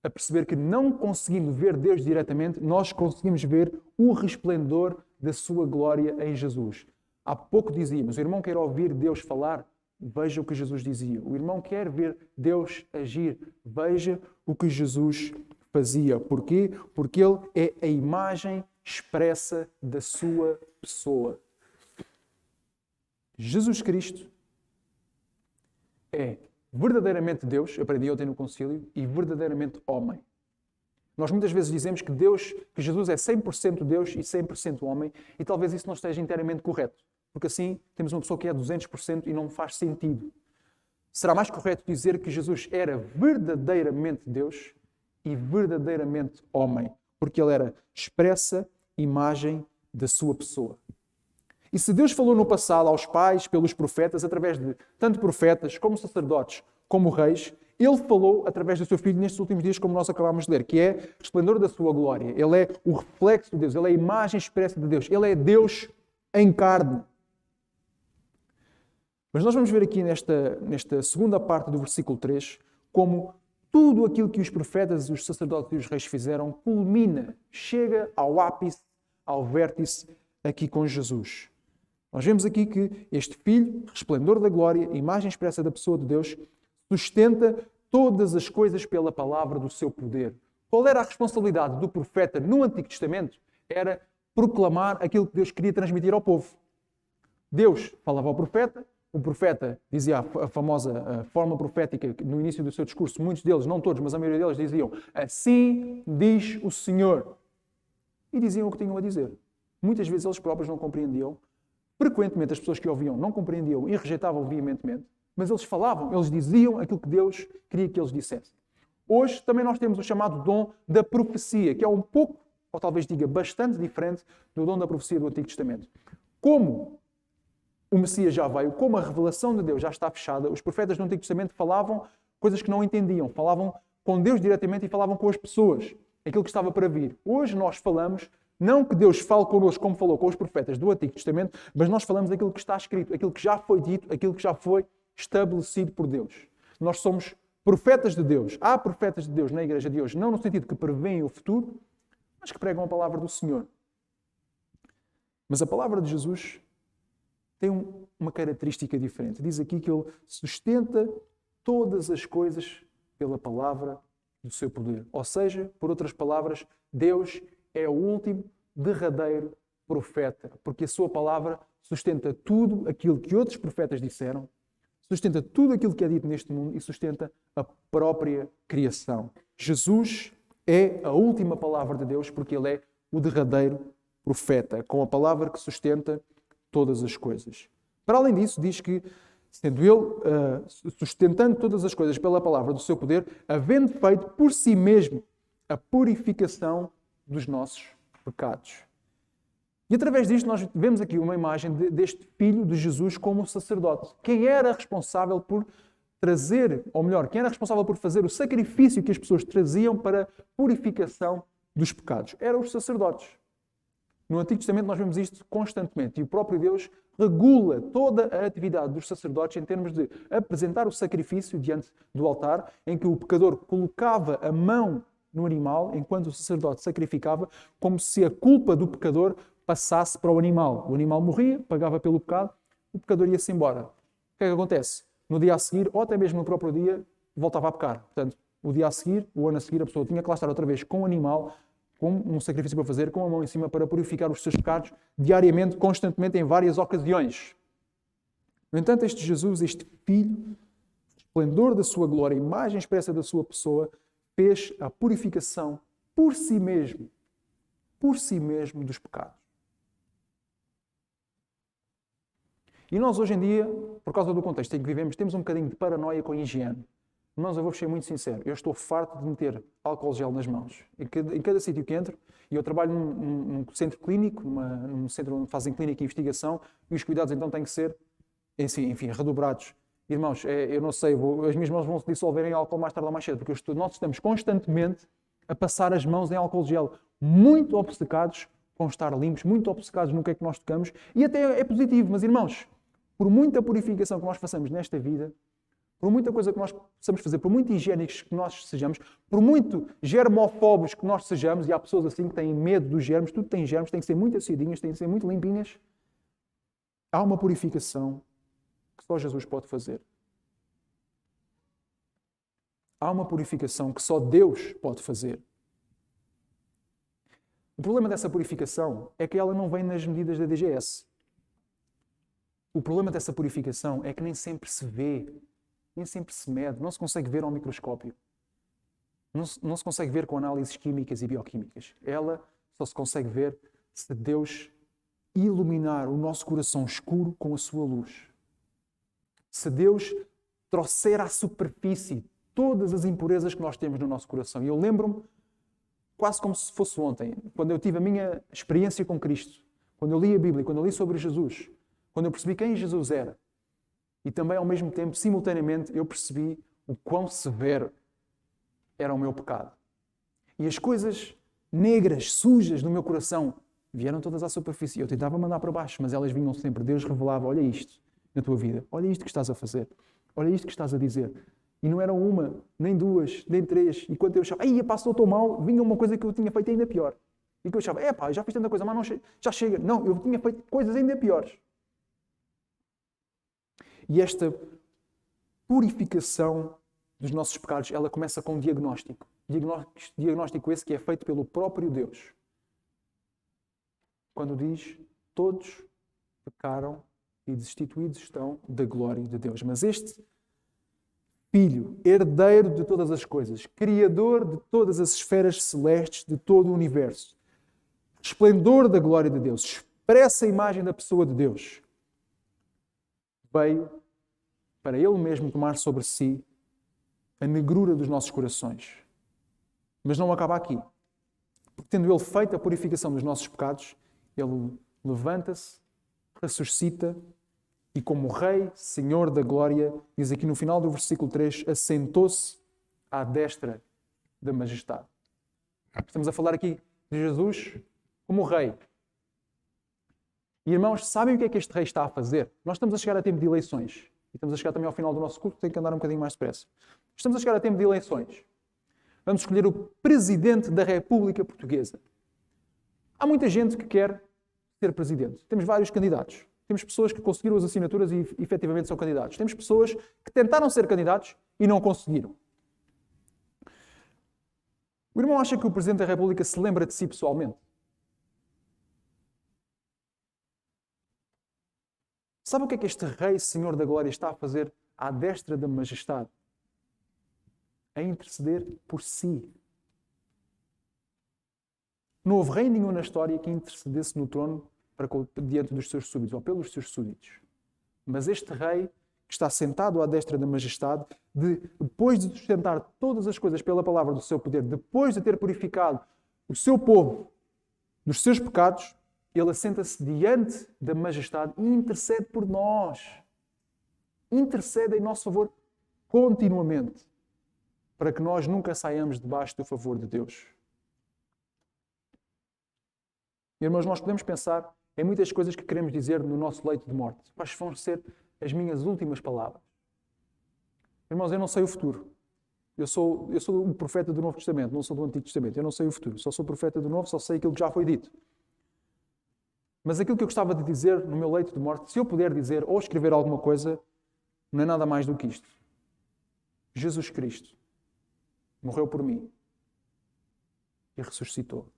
A: a perceber que não conseguindo ver Deus diretamente, nós conseguimos ver o resplendor da sua glória em Jesus. Há pouco dizíamos, o irmão quer ouvir Deus falar, veja o que Jesus dizia. O irmão quer ver Deus agir, veja o que Jesus fazia. Porquê? Porque Ele é a imagem expressa da sua pessoa. Jesus Cristo é verdadeiramente Deus, aprendi ontem no concílio, e verdadeiramente homem. Nós muitas vezes dizemos que Jesus é 100% Deus e 100% homem, e talvez isso não esteja inteiramente correto, porque assim temos uma pessoa que é 200% e não faz sentido. Será mais correto dizer que Jesus era verdadeiramente Deus e verdadeiramente homem, porque Ele era expressa imagem da sua pessoa. E se Deus falou no passado aos pais, pelos profetas, através de tanto profetas como sacerdotes, como reis, Ele falou através do seu Filho nestes últimos dias, como nós acabámos de ler, que é o esplendor da sua glória. Ele é o reflexo de Deus, Ele é a imagem expressa de Deus. Ele é Deus em carne. Mas nós vamos ver aqui nesta segunda parte do versículo 3, como tudo aquilo que os profetas, os sacerdotes e os reis fizeram culmina, chega ao ápice, ao vértice, aqui com Jesus. Nós vemos aqui que este Filho, resplendor da glória, imagem expressa da pessoa de Deus, sustenta todas as coisas pela palavra do seu poder. Qual era a responsabilidade do profeta no Antigo Testamento? Era proclamar aquilo que Deus queria transmitir ao povo. Deus falava ao profeta, o profeta dizia a famosa forma profética no início do seu discurso, muitos deles, não todos, mas a maioria deles diziam: assim diz o Senhor. E diziam o que tinham a dizer. Muitas vezes eles próprios não compreendiam. Frequentemente as pessoas que ouviam não compreendiam e rejeitavam veementemente, mas eles falavam, eles diziam aquilo que Deus queria que eles dissessem. Hoje também nós temos o chamado dom da profecia, que é um pouco ou talvez diga bastante diferente do dom da profecia do Antigo Testamento. Como o Messias já veio, como a revelação de Deus já está fechada, os profetas do Antigo Testamento falavam coisas que não entendiam, falavam com Deus diretamente e falavam com as pessoas, aquilo que estava para vir. Hoje nós falamos, não que Deus fale connosco como falou com os profetas do Antigo Testamento, mas nós falamos aquilo que está escrito, aquilo que já foi dito, aquilo que já foi estabelecido por Deus. Nós somos profetas de Deus. Há profetas de Deus na igreja de hoje, não no sentido que preveem o futuro, mas que pregam a palavra do Senhor. Mas a palavra de Jesus tem uma característica diferente. Diz aqui que Ele sustenta todas as coisas pela palavra do seu poder. Ou seja, por outras palavras, Deus é o último, derradeiro profeta, porque a sua palavra sustenta tudo aquilo que outros profetas disseram, sustenta tudo aquilo que é dito neste mundo e sustenta a própria criação. Jesus é a última palavra de Deus porque Ele é o derradeiro profeta, com a palavra que sustenta todas as coisas. Para além disso, diz que, sendo Ele sustentando todas as coisas pela palavra do seu poder, havendo feito por si mesmo a purificação dos nossos pecados. E através disto nós vemos aqui uma imagem deste Filho de Jesus como sacerdote. Quem era responsável por trazer, ou melhor, quem era responsável por fazer o sacrifício que as pessoas traziam para a purificação dos pecados? Eram os sacerdotes. No Antigo Testamento nós vemos isto constantemente e o próprio Deus regula toda a atividade dos sacerdotes em termos de apresentar o sacrifício diante do altar, em que o pecador colocava a mão no animal enquanto o sacerdote sacrificava, como se a culpa do pecador passasse para o animal. O animal morria, pagava pelo pecado, o pecador ia-se embora. O que é que acontece? No dia a seguir, ou até mesmo no próprio dia, voltava a pecar. Portanto, o dia a seguir, o ano a seguir, a pessoa tinha que lá estar outra vez com o animal, com um sacrifício para fazer, com a mão em cima para purificar os seus pecados, diariamente, constantemente, em várias ocasiões. No entanto, este Jesus, este Filho, esplendor da sua glória, imagem expressa da sua pessoa, fez a purificação por si mesmo dos pecados. E nós hoje em dia, por causa do contexto em que vivemos, temos um bocadinho de paranoia com a higiene. Mas eu vou ser muito sincero, eu estou farto de meter álcool gel nas mãos. Em cada sítio que entro, e eu trabalho num centro clínico, num centro onde fazem clínica e investigação, e os cuidados então têm que ser, enfim, redobrados. Irmãos, eu não sei, as minhas mãos vão se dissolver em álcool mais tarde ou mais cedo, porque nós estamos constantemente a passar as mãos em álcool gel, muito obcecados com estar limpos, muito obcecados no que é que nós tocamos, e até é positivo, mas irmãos, por muita purificação que nós façamos nesta vida, por muita coisa que nós possamos fazer, por muito higiênicos que nós sejamos, por muito germofóbicos que nós sejamos, e há pessoas assim que têm medo dos germes, tudo tem germes, tem que ser muito acidinhas, tem que ser muito limpinhas, há uma purificação que só Jesus pode fazer. Há uma purificação que só Deus pode fazer. O problema dessa purificação é que ela não vem nas medidas da DGS. O problema dessa purificação é que nem sempre se vê, nem sempre se mede, não se consegue ver ao microscópio. Não se consegue ver com análises químicas e bioquímicas. Ela só se consegue ver se Deus iluminar o nosso coração escuro com a sua luz. Se Deus trouxer à superfície todas as impurezas que nós temos no nosso coração. E eu lembro-me, quase como se fosse ontem, quando eu tive a minha experiência com Cristo, quando eu li a Bíblia, quando eu li sobre Jesus, quando eu percebi quem Jesus era, e também ao mesmo tempo, simultaneamente, eu percebi o quão severo era o meu pecado. E as coisas negras, sujas no meu coração vieram todas à superfície. Eu tentava mandar para baixo, mas elas vinham sempre. Deus revelava, olha isto na tua vida, olha isto que estás a fazer, olha isto que estás a dizer. E não eram uma, nem duas, nem três. E quando eu achava, ai, pá, estou tão mal, vinha uma coisa que eu tinha feito ainda pior. E que eu achava, pá, já fiz tanta coisa, mas não já chega. Não, eu tinha feito coisas ainda piores. E esta purificação dos nossos pecados, ela começa com um diagnóstico. Diagnóstico esse que é feito pelo próprio Deus. Quando diz, todos pecaram e destituídos estão da glória de Deus. Mas este Filho, herdeiro de todas as coisas, criador de todas as esferas celestes, de todo o universo, esplendor da glória de Deus, expressa a imagem da pessoa de Deus, veio para Ele mesmo tomar sobre si a negrura dos nossos corações. Mas não acaba aqui. Porque tendo Ele feito a purificação dos nossos pecados, Ele levanta-se, ressuscita e como Rei, Senhor da Glória, diz aqui no final do versículo 3, assentou-se à destra da majestade. Estamos a falar aqui de Jesus como Rei. E irmãos, sabem o que é que este Rei está a fazer? Nós estamos a chegar a tempo de eleições. E estamos a chegar também ao final do nosso culto, tem que andar um bocadinho mais depressa. Estamos a chegar a tempo de eleições. Vamos escolher o Presidente da República Portuguesa. Há muita gente que quer ser Presidente. Temos vários candidatos. Temos pessoas que conseguiram as assinaturas e efetivamente são candidatos. Temos pessoas que tentaram ser candidatos e não conseguiram. O irmão acha que o Presidente da República se lembra de si pessoalmente? Sabe o que é que este Rei, Senhor da Glória, está a fazer à destra da majestade? A interceder por si. Não houve rei nenhum na história que intercedesse no trono diante dos seus súditos, ou pelos seus súditos. Mas este Rei, que está sentado à destra da majestade, depois de sustentar todas as coisas pela palavra do seu poder, depois de ter purificado o seu povo dos seus pecados, ele assenta-se diante da majestade e intercede por nós. Intercede em nosso favor continuamente, para que nós nunca saiamos debaixo do favor de Deus. Irmãos, nós podemos pensar em muitas coisas que queremos dizer no nosso leito de morte. Quais vão ser as minhas últimas palavras? Irmãos, eu não sei o futuro. Eu sou o profeta do Novo Testamento, não sou do Antigo Testamento. Eu não sei o futuro. Só sou profeta do Novo, só sei aquilo que já foi dito. Mas aquilo que eu gostava de dizer no meu leito de morte, se eu puder dizer ou escrever alguma coisa, não é nada mais do que isto. Jesus Cristo morreu por mim e ressuscitou.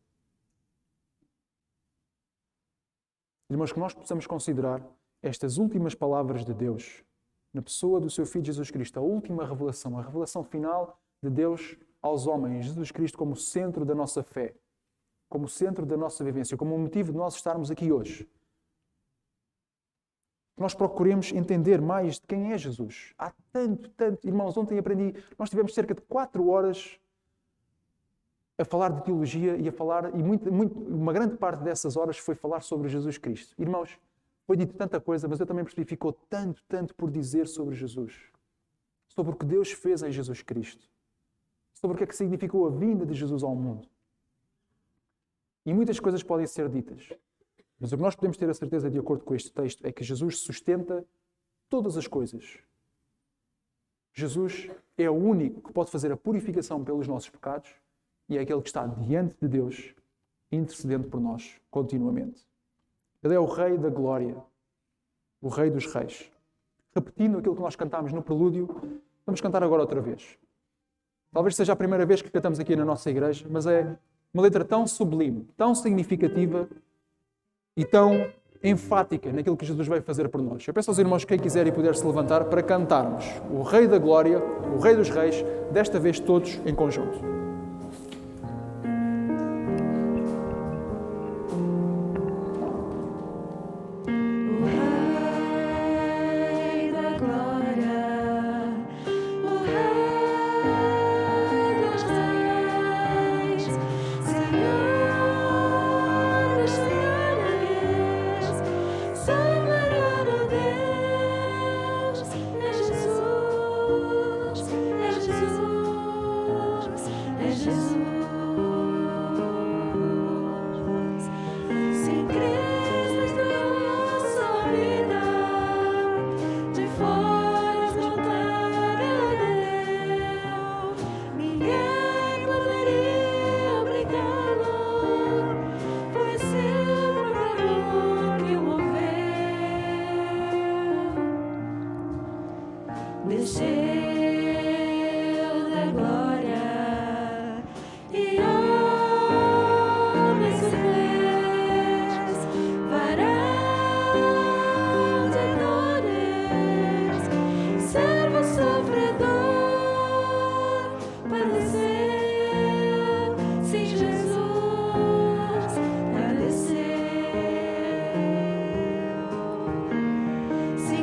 A: Irmãos, que nós possamos considerar estas últimas palavras de Deus na pessoa do seu Filho Jesus Cristo, a última revelação, a revelação final de Deus aos homens, Jesus Cristo como centro da nossa fé, como centro da nossa vivência, como o motivo de nós estarmos aqui hoje. Nós procuremos entender mais de quem é Jesus. Há tanto. Irmãos, ontem aprendi, nós tivemos cerca de 4 horas a falar de teologia e uma grande parte dessas horas foi falar sobre Jesus Cristo. Irmãos, foi dito tanta coisa, mas eu também percebi que ficou tanto por dizer sobre Jesus. Sobre o que Deus fez em Jesus Cristo. Sobre o que é que significou a vinda de Jesus ao mundo. E muitas coisas podem ser ditas. Mas o que nós podemos ter a certeza, de acordo com este texto, é que Jesus sustenta todas as coisas. Jesus é o único que pode fazer a purificação pelos nossos pecados e é aquele que está diante de Deus, intercedendo por nós continuamente. Ele é o Rei da Glória, o Rei dos Reis. Repetindo aquilo que nós cantámos no prelúdio, vamos cantar agora outra vez. Talvez seja a primeira vez que cantamos aqui na nossa igreja, mas é uma letra tão sublime, tão significativa e tão enfática naquilo que Jesus veio fazer por nós. Eu peço aos irmãos, quem quiser e puder se levantar, para cantarmos o Rei da Glória, o Rei dos Reis, desta vez todos em conjunto.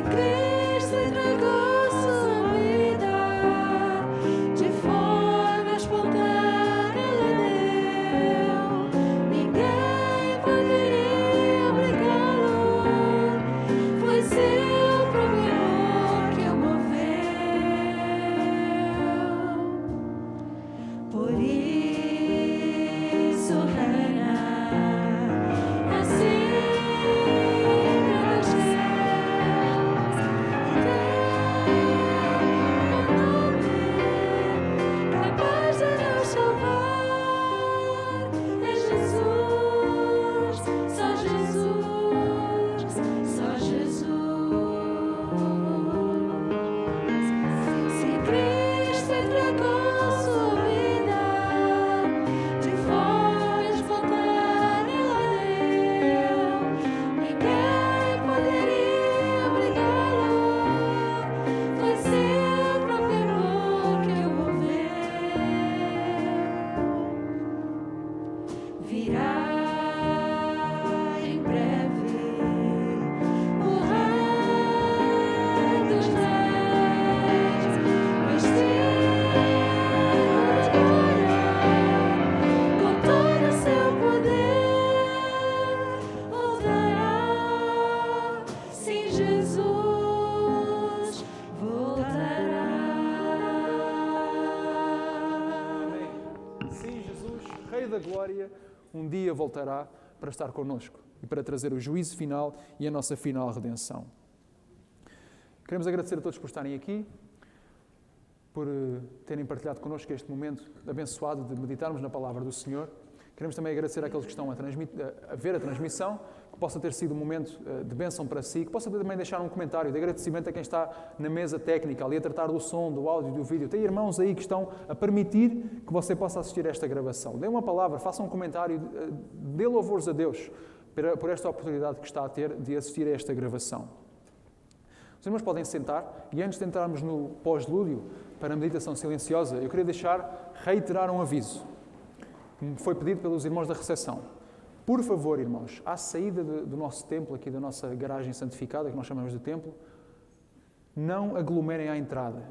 B: Cristo entregou sua vida.
A: cheio da glória, um dia voltará para estar connosco e para trazer o juízo final e a nossa final redenção. Queremos agradecer a todos por estarem aqui, por terem partilhado connosco este momento abençoado de meditarmos na palavra do Senhor. Queremos também agradecer àqueles que estão a ver a transmissão, que possa ter sido um momento de bênção para si, que possa também deixar um comentário de agradecimento a quem está na mesa técnica, ali a tratar do som, do áudio, do vídeo. Tem irmãos aí que estão a permitir que você possa assistir a esta gravação. Dê uma palavra, faça um comentário, dê louvores a Deus por esta oportunidade que está a ter de assistir a esta gravação. Os irmãos podem sentar e antes de entrarmos no pós-lúdio para a meditação silenciosa, eu queria reiterar um aviso que me foi pedido pelos irmãos da recepção. Por favor, irmãos, à saída do nosso templo, aqui da nossa garagem santificada, que nós chamamos de templo, não aglomerem à entrada.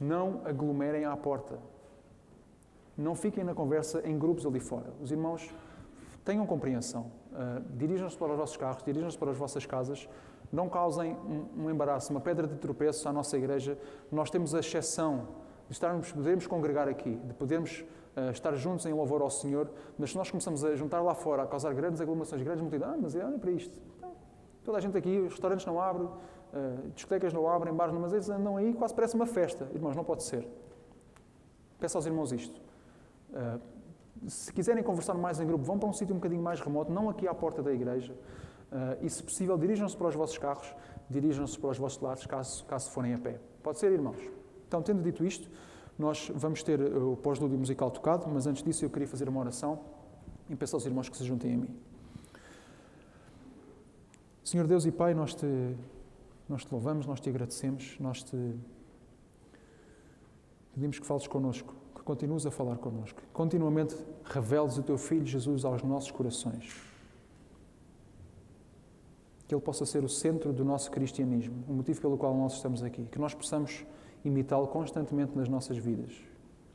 A: Não aglomerem à porta. Não fiquem na conversa em grupos ali fora. Os irmãos tenham compreensão. Dirijam-se para os vossos carros, dirijam-se para as vossas casas. Não causem um embaraço, uma pedra de tropeço à nossa igreja. Nós temos a exceção de podermos congregar aqui, de podermos estar juntos em louvor ao Senhor, mas se nós começamos a juntar lá fora, a causar grandes aglomerações, grandes multidões, mas olha para isto. Então, toda a gente aqui, os restaurantes não abrem, discotecas não abrem, bares não, mas eles andam aí, quase parece uma festa. Irmãos, não pode ser. Peço aos irmãos isto. Se quiserem conversar mais em grupo, vão para um sítio um bocadinho mais remoto, não aqui à porta da igreja. E, se possível, dirijam-se para os vossos carros, dirijam-se para os vossos lares, caso forem a pé. Pode ser, irmãos? Então, tendo dito isto, nós vamos ter o pós-lúdio musical tocado, mas antes disso eu queria fazer uma oração e peço aos irmãos que se juntem a mim. Senhor Deus e Pai, nós te louvamos, nós te agradecemos, nós te pedimos que fales connosco, que continues a falar connosco, continuamente reveles o teu Filho Jesus aos nossos corações. Que Ele possa ser o centro do nosso cristianismo, o motivo pelo qual nós estamos aqui, que nós possamos imitá-lo constantemente nas nossas vidas.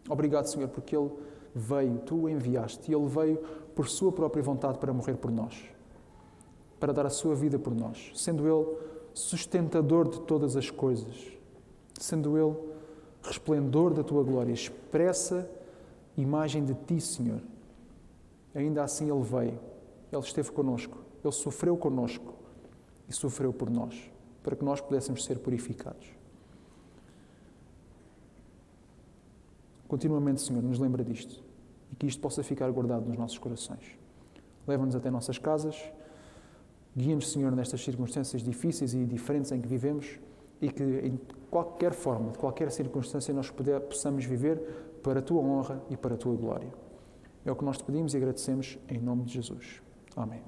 A: Obrigado, Senhor, porque Ele veio, Tu o enviaste, e Ele veio por Sua própria vontade para morrer por nós, para dar a Sua vida por nós, sendo Ele sustentador de todas as coisas, sendo Ele resplendor da Tua glória, expressa imagem de Ti, Senhor. Ainda assim Ele veio, Ele esteve connosco, Ele sofreu connosco e sofreu por nós, para que nós pudéssemos ser purificados. Continuamente, Senhor, nos lembra disto e que isto possa ficar guardado nos nossos corações. Leva-nos até nossas casas, guia-nos, Senhor, nestas circunstâncias difíceis e diferentes em que vivemos e que, em qualquer forma, de qualquer circunstância, nós possamos viver para a Tua honra e para a Tua glória. É o que nós te pedimos e agradecemos em nome de Jesus. Amém.